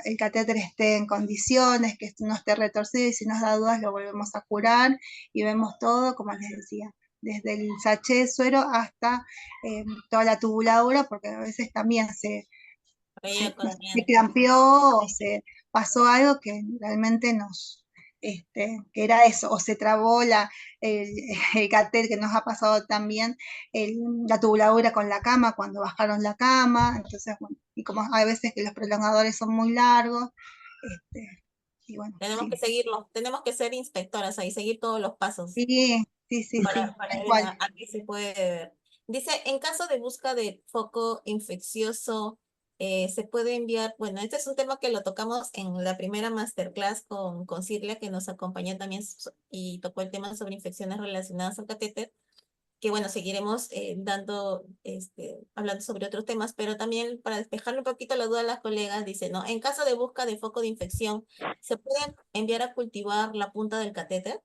el catéter esté en condiciones, que no esté retorcido, y si nos da dudas lo volvemos a curar y vemos todo, como les decía, desde el sachet de suero hasta toda la tubuladura, porque a veces también Ella no con sé, se miento. crampeó o se pasó algo que realmente que era eso, o se trabó el, el catéter, que nos ha pasado también, la tubuladura con la cama, cuando bajaron la cama, entonces, bueno, y como hay veces que los prolongadores son muy largos, y bueno, Tenemos que sí. seguirlo, tenemos que ser inspectoras ahí, seguir todos los pasos Sí, sí, sí, sí, para tal ver cual. a qué se puede ver. Dice, en caso de busca de foco infeccioso, se puede enviar, bueno, este es un tema que lo tocamos en la primera masterclass con Cirlia, que nos acompañó también y tocó el tema sobre infecciones relacionadas al catéter, que bueno, seguiremos hablando sobre otros temas, pero también para despejarle un poquito la duda a las colegas, dice, ¿no? En caso de busca de foco de infección, ¿se puede enviar a cultivar la punta del catéter?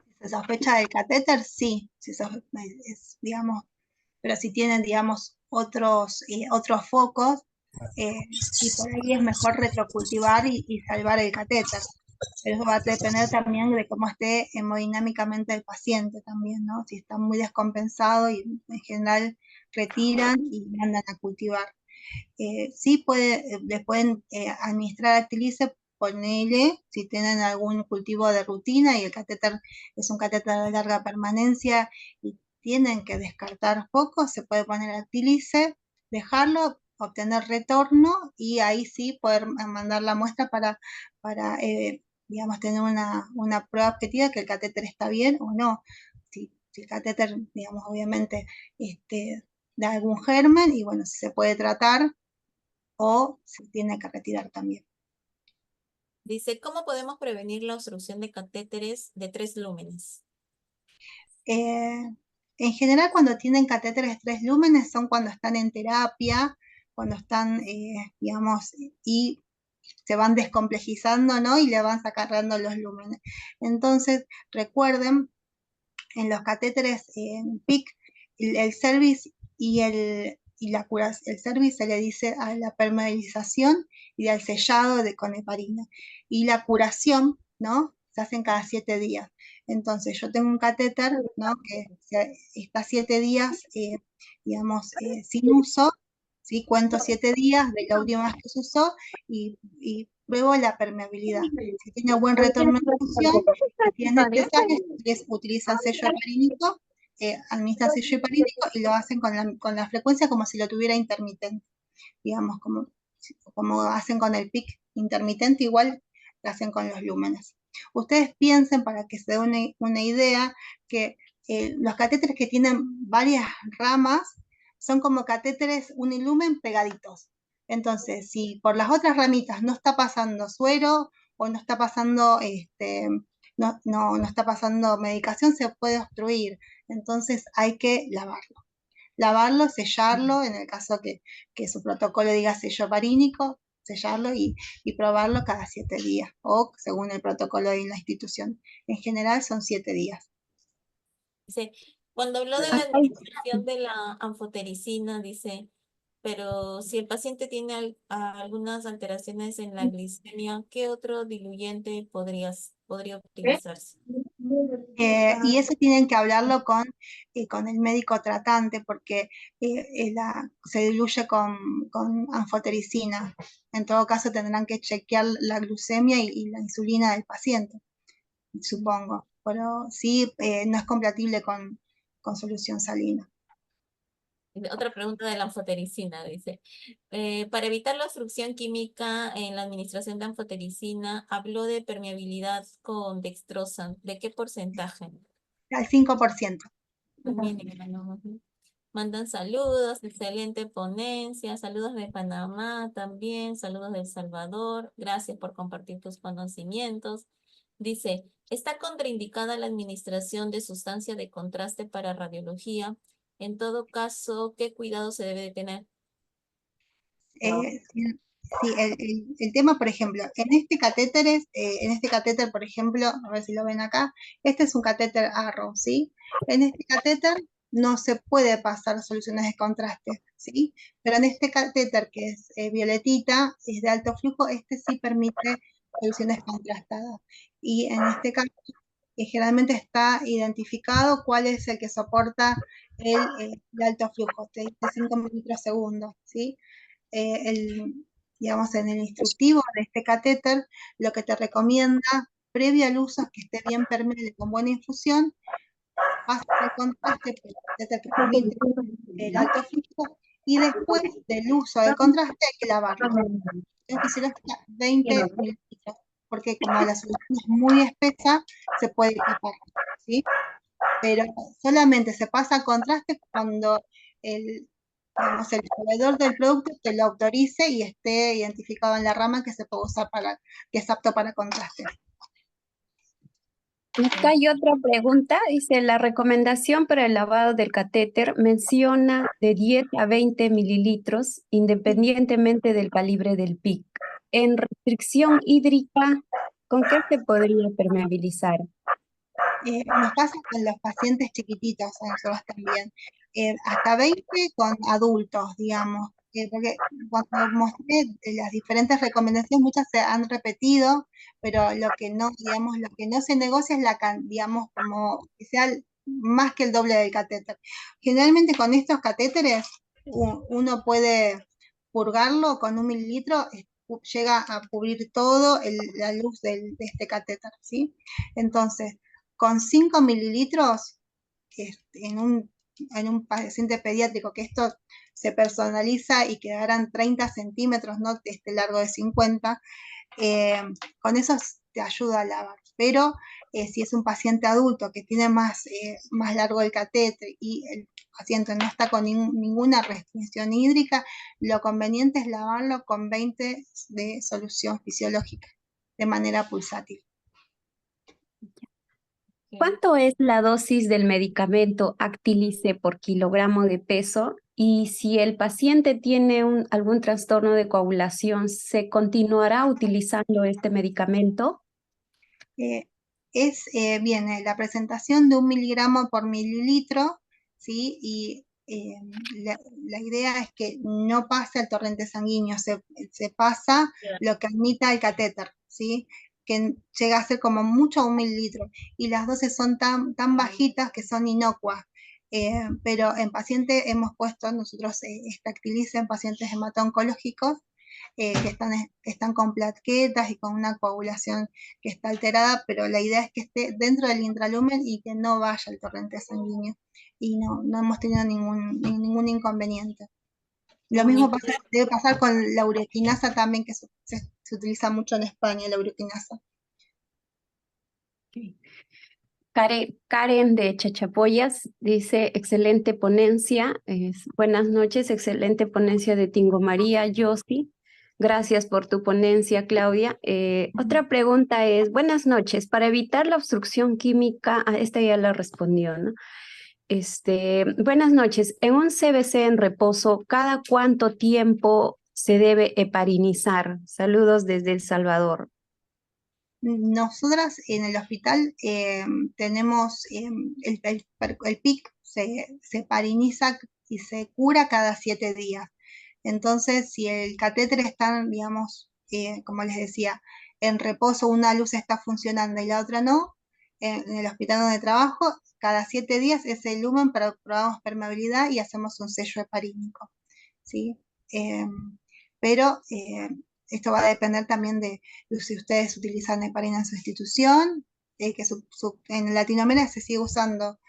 Si se sospecha del catéter, sí, digamos, pero si tienen, digamos, otros focos, y por ahí es mejor retrocultivar y salvar el catéter. Pero eso va a depender también de cómo esté hemodinámicamente el paciente también, ¿no? Si está muy descompensado y en general retiran y mandan a cultivar. Sí les pueden administrar Actilice, ponele, si tienen algún cultivo de rutina y el catéter es un catéter de larga permanencia y tienen que descartar focos, se puede poner Actilice, dejarlo, obtener retorno y ahí sí poder mandar la muestra para digamos, tener una prueba objetiva que el catéter está bien o no. Si el catéter, digamos, obviamente, da algún germen y bueno, si se puede tratar o se tiene que retirar también. Dice, ¿cómo podemos prevenir la obstrucción de catéteres de 3 lúmenes? En general, cuando tienen catéteres de 3 lúmenes son cuando están en terapia, cuando están, digamos, y se van descomplejizando, ¿no? Y le van sacando los lúmenes. Entonces, recuerden, en los catéteres en PIC, el cervix el cervix se le dice a la permeabilización y al sellado con heparina. Y la curación, ¿no? Se hacen cada 7 días. Entonces, yo tengo un catéter, ¿no? Que está 7 días, digamos, sin uso, ¿sí? Cuento 7 días de la última vez que se usó y pruebo la permeabilidad. Si tiene buen retorno de función, si es necesario, ustedes utilizan sello heparínico, administran sello heparínico y lo hacen con la frecuencia como si lo tuviera intermitente, digamos, como hacen con el PIC intermitente, igual lo hacen con los lúmenes. Ustedes piensen, para que se den una idea, que los catéteres que tienen varias ramas son como catéteres unilumen pegaditos. Entonces, si por las otras ramitas no está pasando suero o no está pasando, no está pasando medicación, se puede obstruir. Entonces hay que lavarlo, sellarlo, en el caso que su protocolo diga sello heparínico, sellarlo y probarlo cada 7 días, o según el protocolo de la institución. En general son 7 días. Dice, cuando habló de la administración de la anfotericina, dice, pero si el paciente tiene algunas alteraciones en la glicemia, ¿qué otro diluyente podría utilizarse? Y eso tienen que hablarlo con el médico tratante porque se diluye con anfotericina. En todo caso tendrán que chequear la glucemia y la insulina del paciente, supongo. Pero sí, no es compatible con solución salina. Otra pregunta de la anfotericina, dice. Para evitar la obstrucción química en la administración de anfotericina, habló de permeabilidad con dextrosa. ¿De qué porcentaje? Al 5%. Mínimo, ¿no? Ujú. Mandan saludos, excelente ponencia, saludos de Panamá también, saludos de El Salvador, gracias por compartir tus conocimientos. Dice, ¿está contraindicada la administración de sustancia de contraste para radiología? En todo caso, ¿qué cuidado se debe de tener? Sí, el tema, por ejemplo, en este catéter, por ejemplo, a ver si lo ven acá, este es un catéter Arrow, ¿sí? En este catéter no se puede pasar soluciones de contraste, ¿sí? Pero en este catéter que es violetita, es de alto flujo, este sí permite soluciones contrastadas. Y en este caso, generalmente está identificado cuál es el que soporta el de alto flujo, te dice 5 mililitros segundo, ¿sí? El, digamos, en el instructivo de este catéter, lo que te recomienda, previo al uso, es que esté bien permeable con buena infusión, pasa el contraste por el catéter que permite el alto flujo, y después del uso del contraste hay que lavarlo. Tengo que hacer hasta 20 mililitros, porque como la solución es muy espesa, se puede tapar, ¿sí? Pero solamente se pasa a contraste cuando digamos, el proveedor del producto te lo autorice y esté identificado en la rama que se puede usar que es apto para contraste. Acá hay otra pregunta, dice, la recomendación para el lavado del catéter menciona de 10 a 20 mililitros, independientemente del calibre del PIC. En restricción hídrica, ¿con qué se podría permeabilizar? Nos pasa con los pacientes chiquititos, a nosotros también. Hasta 20 con adultos, digamos. Porque cuando mostré las diferentes recomendaciones, muchas se han repetido, pero lo que no, digamos, lo que no se negocia es digamos, como que sea más que el doble del catéter. Generalmente con estos catéteres uno puede purgarlo con 1 mililitro, llega a cubrir todo la luz de este catéter, ¿sí? Entonces, con 5 mililitros en un paciente pediátrico, que esto se personaliza y quedarán 30 centímetros, no largo de 50, con eso te ayuda a lavar. Pero si es un paciente adulto que tiene más largo el catéter y el paciente no está con ninguna restricción hídrica, lo conveniente es lavarlo con 20 de solución fisiológica de manera pulsátil. ¿Cuánto es la dosis del medicamento Actilice por kilogramo de peso? Y si el paciente tiene algún trastorno de coagulación, ¿se continuará utilizando este medicamento? Viene la presentación de 1 miligramo por mililitro, ¿sí? Y la idea es que no pase al torrente sanguíneo, se pasa lo que admita el catéter, ¿sí? Que llega a ser como mucho 1 mililitro, y las dosis son tan bajitas que son inocuas. Pero en pacientes hemos puesto nosotros Actilice en pacientes hemato-oncológicos, que están con plaquetas y con una coagulación que está alterada, pero la idea es que esté dentro del intralumen y que no vaya al torrente sanguíneo. Y no hemos tenido ningún inconveniente. Lo mismo debe pasar con la uroquinasa también, que se utiliza mucho en España, la uroquinasa. Karen de Chachapoyas dice, excelente ponencia, buenas noches, excelente ponencia de Tingo María, Yossi. Gracias por tu ponencia, Claudia. Otra pregunta es, buenas noches, para evitar la obstrucción química, esta ya la respondió, ¿no? Buenas noches, en un CBC en reposo, ¿cada cuánto tiempo se debe heparinizar? Saludos desde El Salvador. Nosotras en el hospital tenemos el PIC, se hepariniza y se cura cada 7 días. Entonces, si el catéter está, digamos, como les decía, en reposo, una luz está funcionando y la otra no, en el hospital donde trabajo, cada 7 días ese lumen probamos permeabilidad y hacemos un sello heparínico, ¿sí? Pero esto va a depender también de si ustedes utilizan heparina en su institución, que en Latinoamérica se sigue usando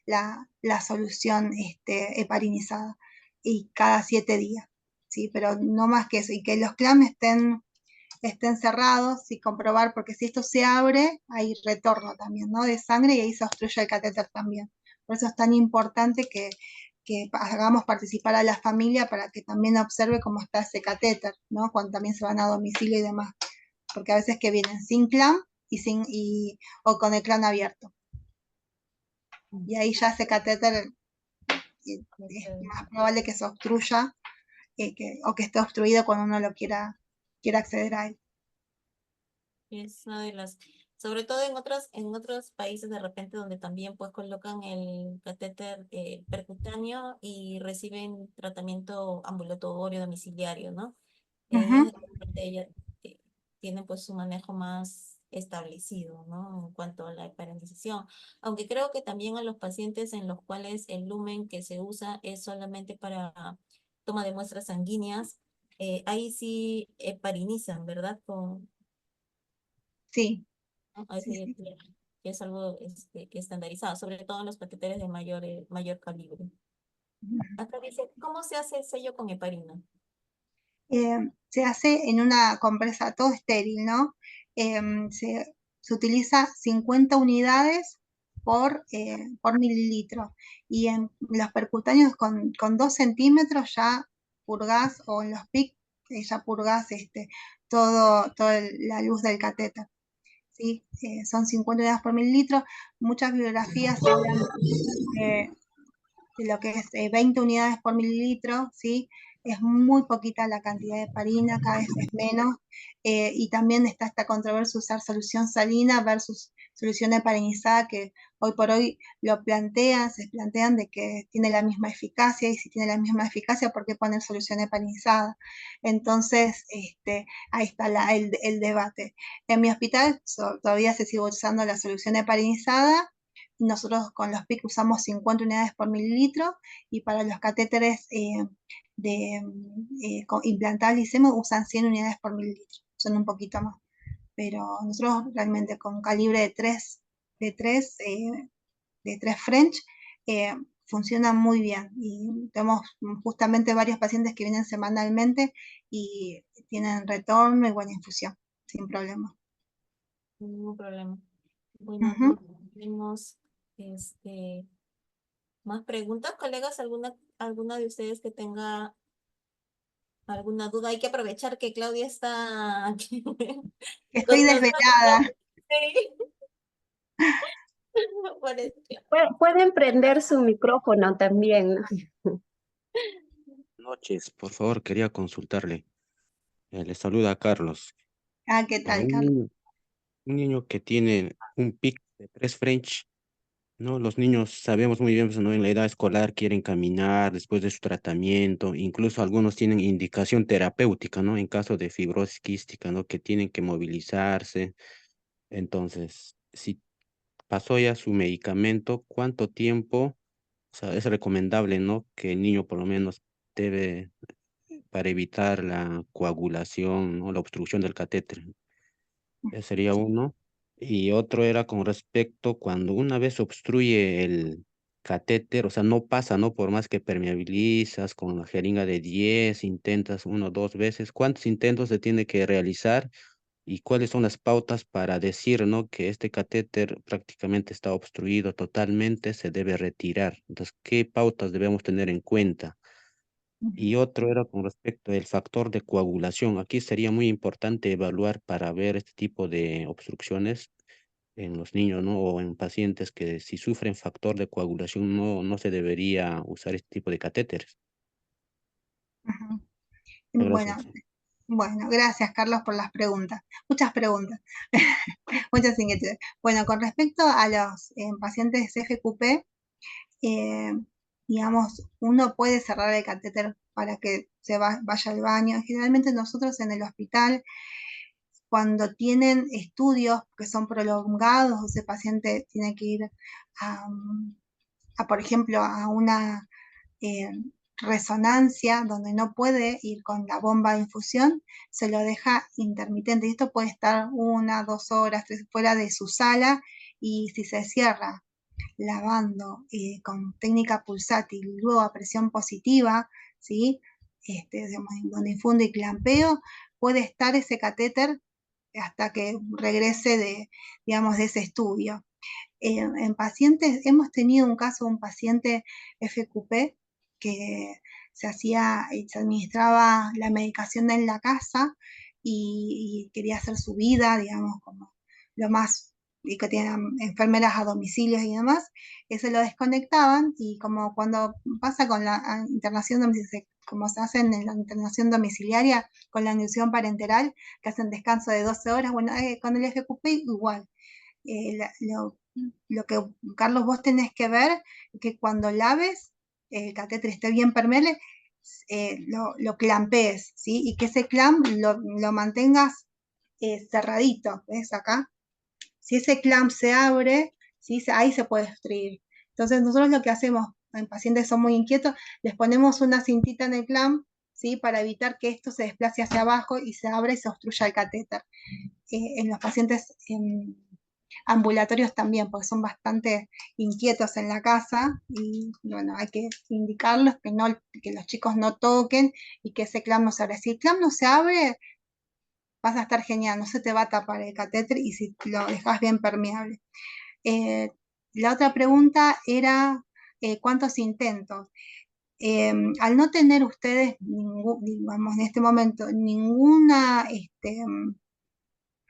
la solución heparinizada, y cada 7 días, ¿sí? Pero no más que eso, y que los CLAM estén cerrados y comprobar, porque si esto se abre, hay retorno también, ¿no? De sangre, y ahí se obstruye el catéter también. Por eso es tan importante que hagamos participar a la familia para que también observe cómo está ese catéter, ¿no? Cuando también se van a domicilio y demás. Porque a veces que vienen sin clam o con el clam abierto. Y ahí ya ese catéter es más probable que se obstruya o que esté obstruido cuando uno lo quiera acceder a él. Es una de las, sobre todo en otros países de repente donde también pues colocan el catéter percutáneo y reciben tratamiento ambulatorio, domiciliario, ¿no? Ellos de repente ya tienen pues su manejo más establecido, ¿no? En cuanto a la heparinización. Aunque creo que también a los pacientes en los cuales el lumen que se usa es solamente para toma de muestras sanguíneas, ahí sí heparinizan, ¿verdad? Sí, Ahí sí, sí, sí. que es algo que estandarizado, sobre todo en los catéteres de mayor calibre. Acá dice, ¿cómo se hace el sello con heparina? Se hace en una compresa todo estéril, ¿no? Se utiliza 50 unidades por mililitro. Y en los percutáneos con 2 centímetros ya purgás, o en los PIC ya purgás toda la luz del catéter. ¿Sí? Son 50 unidades por mililitro. Muchas bibliografías hablan de lo que es 20 unidades por mililitro, ¿sí? Es muy poquita la cantidad de heparina, cada vez es menos, y también está esta controversia usar solución salina versus solución heparinizada, que hoy por hoy se plantean de que tiene la misma eficacia, y si tiene la misma eficacia, ¿por qué poner solución heparinizada? Entonces, ahí está el debate. En mi hospital todavía se sigue usando la solución heparinizada. Nosotros con los PIC usamos 50 unidades por mililitro, y para los catéteres implantables y SEMO usan 100 unidades por mililitro, son un poquito más. Pero nosotros realmente con calibre de 3, de 3 French, funciona muy bien. Y tenemos justamente varios pacientes que vienen semanalmente y tienen retorno y buena infusión, sin problema. Ningún problema. Bueno, Ujú. no tenemos este, más preguntas, colegas. ¿Alguna de ustedes que tenga alguna duda? Hay que aprovechar que Claudia está aquí Estoy con nosotros. desvelada. Sí, por eso. Pueden prender su micrófono también, ¿no? Noches, por favor, quería consultarle. Le saluda Carlos. Ah, ¿qué A tal, Carlos? un niño que tiene un PIC de 3 French, ¿no? Los niños sabemos muy bien, pues, ¿no? En la edad escolar quieren caminar después de su tratamiento, incluso algunos tienen indicación terapéutica, ¿no? En caso de fibrosis quística, ¿no? Que tienen que movilizarse. Entonces, si pasó ya su medicamento, ¿cuánto tiempo, o sea, es recomendable, ¿no? Que el niño por lo menos debe para evitar la coagulación, ¿no? La obstrucción del catéter? Ese sería uno. Y otro era con respecto cuando una vez obstruye el catéter, o sea, no pasa, ¿no? Por más que permeabilizas con la jeringa de 10, intentas 1 o 2 veces, ¿cuántos intentos se tiene que realizar? ¿Y cuáles son las pautas para decir, ¿no? Que este catéter prácticamente está obstruido totalmente, se debe retirar? Entonces, ¿qué pautas debemos tener en cuenta? Y otro era con respecto al factor de coagulación. Aquí sería muy importante evaluar para ver este tipo de obstrucciones en los niños, ¿no? O en pacientes que si sufren factor de coagulación no se debería usar este tipo de catéteres. Ujú. Muchas Bueno, gracias. bueno, gracias, Carlos, por las preguntas. Muchas preguntas, muchas inquietudes. Bueno, con respecto a los pacientes FQP, eh, digamos, uno puede cerrar el catéter para que vaya al baño. Generalmente nosotros en el hospital, cuando tienen estudios que son prolongados, ese paciente tiene que ir a, por ejemplo, a una eh, resonancia donde no puede ir con la bomba de infusión, se lo deja intermitente. Y esto puede estar 1, 2 horas, 3 fuera de su sala, y si se cierra lavando con técnica pulsátil y luego a presión positiva, ¿sí? Digamos, donde infunde y clampeo, puede estar ese catéter hasta que regrese digamos, de ese estudio. En pacientes, hemos tenido un caso de un paciente FQP que se administraba la medicación en la casa, y quería hacer su vida, digamos, como lo más, y que tenían enfermeras a domicilio y demás, que se lo desconectaban, y como cuando pasa con la internación domiciliaria, como se hace en la internación domiciliaria con la inducción parenteral, que hacen descanso de 12 horas, bueno, con el FQP igual. Lo que, Carlos, vos tenés que ver, que cuando laves el catéter esté bien permeable, lo clampees, ¿sí? Y que ese clamp lo mantengas cerradito, ¿ves acá? Si ese clamp se abre, ¿sí? Ahí se puede obstruir. Entonces nosotros lo que hacemos en pacientes que son muy inquietos, les ponemos una cintita en el clamp, ¿sí? Para evitar que esto se desplace hacia abajo y se abra y se obstruya el catéter. En los pacientes ambulatorios también, porque son bastante inquietos en la casa y bueno, hay que indicarlos que los chicos no toquen y que ese clamp no se abra. Si el clamp no se abre, vas a estar genial, no se te va a tapar el catéter y si lo dejas bien permeable. La otra pregunta era ¿cuántos intentos? Al no tener ustedes, digamos, en este momento,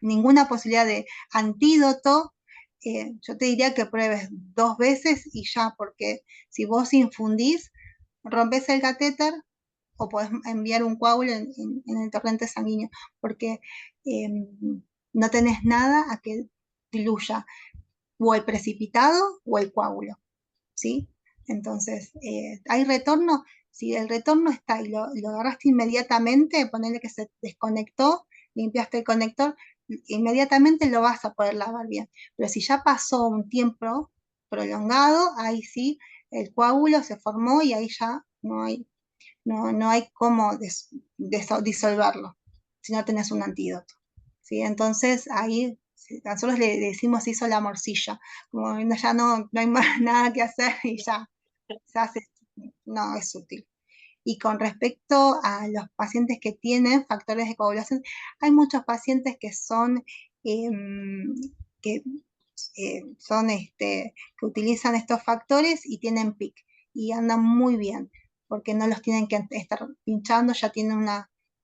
ninguna posibilidad de antídoto, yo te diría que pruebes 2 veces y ya, porque si vos infundís, rompes el catéter o podés enviar un coágulo en el torrente sanguíneo, porque no tenés nada a que diluya o el precipitado o el coágulo, ¿sí? Entonces, ¿hay retorno? Si el retorno está y lo agarraste inmediatamente, ponele que se desconectó, limpiaste el conector, inmediatamente lo vas a poder lavar bien. Pero si ya pasó un tiempo prolongado, ahí sí, el coágulo se formó y ahí ya no hay cómo disolverlo si no tenés un antídoto, ¿sí? Entonces ahí nosotros le decimos hizo la morcilla, como ya no hay más nada que hacer y ya se hace, no es útil. Y con respecto a los pacientes que tienen factores de coagulación, hay muchos pacientes que son, que, que utilizan estos factores y tienen PIC y andan muy bien, porque no los tienen que estar pinchando, ya tienen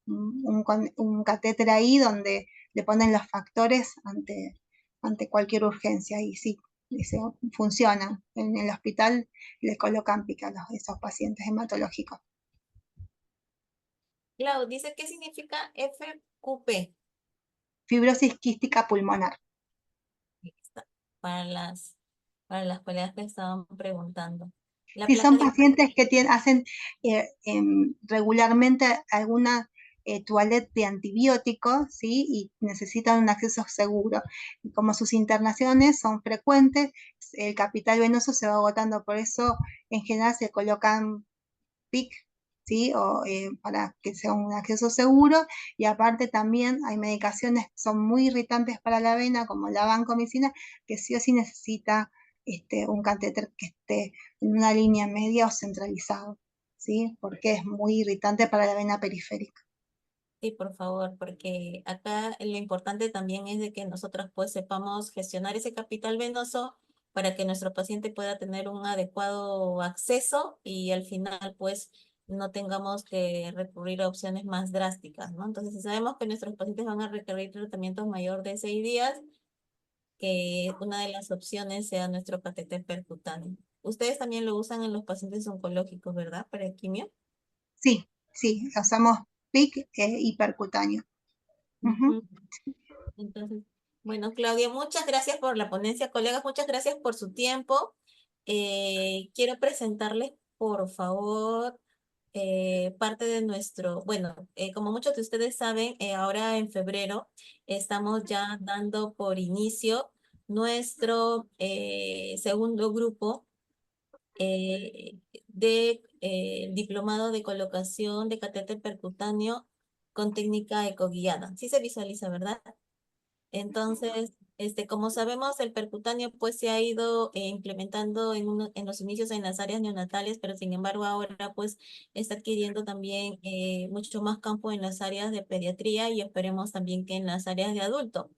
un catéter ahí donde le ponen los factores ante cualquier urgencia y sí, funcionan. En el hospital les colocan PIC a esos pacientes hematológicos. Clau, dice qué significa FQP. Fibrosis quística pulmonar. Está, Para las colegas que estaban preguntando. La Si placa son de pacientes que hacen regularmente alguna toilette de antibióticos, ¿sí? Y necesitan un acceso seguro. Y como sus internaciones son frecuentes, el capital venoso se va agotando. Por eso, en general, se colocan PIC, ¿sí? Para que sea un acceso seguro. Y aparte también hay medicaciones que son muy irritantes para la vena, como la vancomicina, que sí o sí necesita un catéter que esté en una línea media o centralizado, ¿sí? Porque es muy irritante para la vena periférica. Sí, por favor, porque acá lo importante también es de que nosotros pues sepamos gestionar ese capital venoso para que nuestro paciente pueda tener un adecuado acceso y al final pues no tengamos que recurrir a opciones más drásticas, ¿no? Entonces, si sabemos que nuestros pacientes van a requerir tratamientos mayor de 6 días, que una de las opciones sea nuestro catéter percutáneo. Ustedes también lo usan en los pacientes oncológicos, ¿verdad? Para quimio. Sí, sí, usamos PIC y percutáneo. Ujú. Ujú. Entonces, bueno, Claudia, muchas gracias por la ponencia, colegas, muchas gracias por su tiempo. Quiero presentarles, por favor, parte de como muchos de ustedes saben, ahora en febrero estamos ya dando por inicio nuestro segundo grupo de diplomado de colocación de catéter percutáneo con técnica ecoguiada. Sí se visualiza, ¿verdad? Entonces, como sabemos, el percutáneo pues se ha ido implementando en los inicios en las áreas neonatales, pero sin embargo ahora pues está adquiriendo también mucho más campo en las áreas de pediatría y esperemos también que en las áreas de adulto.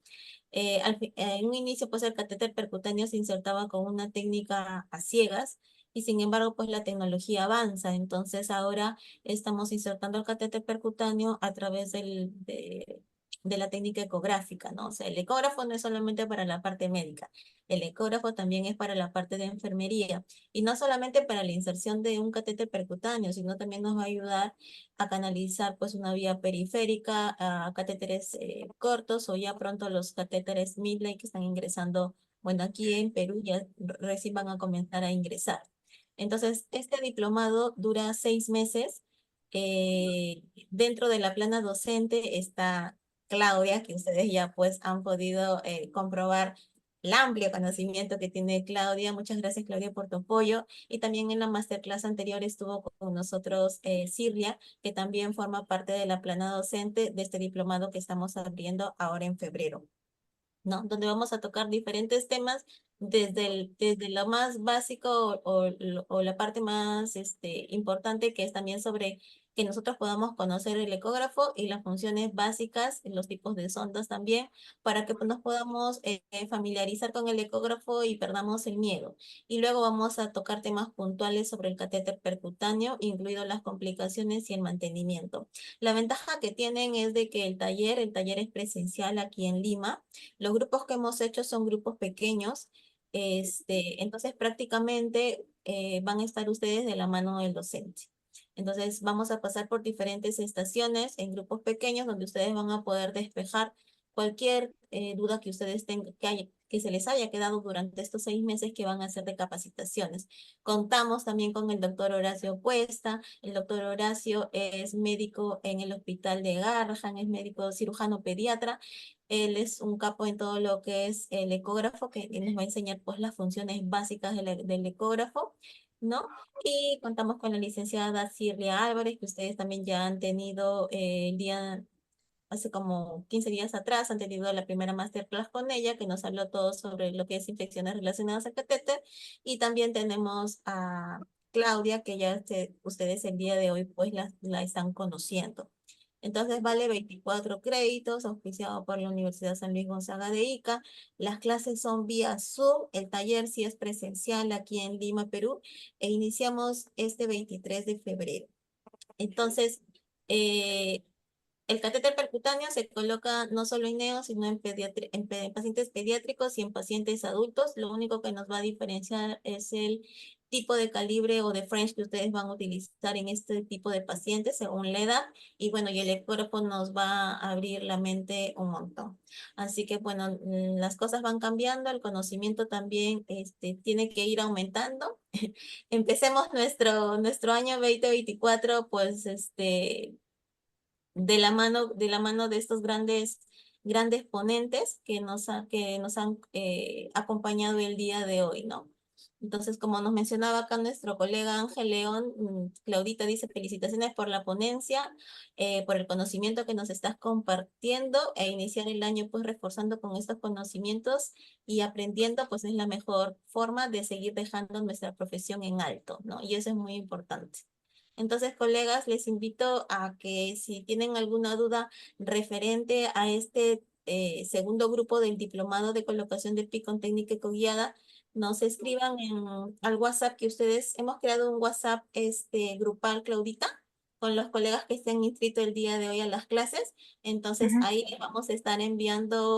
En un inicio, pues el catéter percutáneo se insertaba con una técnica a ciegas y sin embargo, pues la tecnología avanza. Entonces ahora estamos insertando el catéter percutáneo a través de la técnica ecográfica, ¿no? O sea, el ecógrafo no es solamente para la parte médica, el ecógrafo también es para la parte de enfermería y no solamente para la inserción de un catéter percutáneo, sino también nos va a ayudar a canalizar pues una vía periférica a catéteres cortos o ya pronto los catéteres Midley que están ingresando, bueno, aquí en Perú ya recién van a comenzar a ingresar. Entonces, este diplomado dura 6 meses. Dentro de la plana docente está Claudia, que ustedes ya pues han podido comprobar el amplio conocimiento que tiene Claudia. Muchas gracias, Claudia, por tu apoyo. Y también en la masterclass anterior estuvo con nosotros Silvia, que también forma parte de la plana docente de este diplomado que estamos abriendo ahora en febrero, ¿no? Donde vamos a tocar diferentes temas desde lo más básico o la parte más importante, que es también sobre que nosotros podamos conocer el ecógrafo y las funciones básicas, los tipos de sondas también, para que nos podamos familiarizar con el ecógrafo y perdamos el miedo. Y luego vamos a tocar temas puntuales sobre el catéter percutáneo, incluido las complicaciones y el mantenimiento. La ventaja que tienen es de que el taller es presencial aquí en Lima. Los grupos que hemos hecho son grupos pequeños, entonces prácticamente van a estar ustedes de la mano del docente. Entonces vamos a pasar por diferentes estaciones en grupos pequeños donde ustedes van a poder despejar cualquier duda que ustedes tengan, que se les haya quedado durante estos 6 meses que van a hacer de capacitaciones. Contamos también con el doctor Horacio Cuesta. El doctor Horacio es médico en el hospital de Garrahan, es médico cirujano pediatra. Él es un capo en todo lo que es el ecógrafo, que nos va a enseñar pues las funciones básicas del ecógrafo, ¿no? Y contamos con la licenciada Silvia Álvarez, que ustedes también ya han tenido hace como 15 días atrás, han tenido la primera masterclass con ella, que nos habló todo sobre lo que es infecciones relacionadas al catéter. Y también tenemos a Claudia, que ya ustedes el día de hoy pues la están conociendo. Entonces vale 24 créditos, auspiciado por la Universidad San Luis Gonzaga de Ica. Las clases son vía Zoom, el taller sí es presencial aquí en Lima, Perú, e iniciamos este 23 de febrero. Entonces, eh, el catéter percutáneo se coloca no solo en neos, sino en pacientes pediátricos y en pacientes adultos. Lo único que nos va a diferenciar es el tipo de calibre o de French que ustedes van a utilizar en este tipo de pacientes según la edad. Y bueno, y el ecógrafo nos va a abrir la mente un montón. Así que bueno, las cosas van cambiando, el conocimiento también tiene que ir aumentando. Empecemos nuestro año 2024, pues de la mano de estos grandes ponentes que nos han acompañado el día de hoy, ¿no? Entonces, como nos mencionaba acá nuestro colega Ángel León, Claudita dice felicitaciones por la ponencia, por el conocimiento que nos estás compartiendo, e iniciar el año pues reforzando con estos conocimientos y aprendiendo, pues es la mejor forma de seguir dejando nuestra profesión en alto, ¿no? Y eso es muy importante. Entonces, colegas, les invito a que si tienen alguna duda referente a este segundo grupo del diplomado de colocación de PIC con técnica ecoguiada, nos escriban al WhatsApp que hemos creado un WhatsApp grupal, Claudita, con los colegas que se han inscrito el día de hoy a las clases. Entonces, ahí les vamos a estar enviando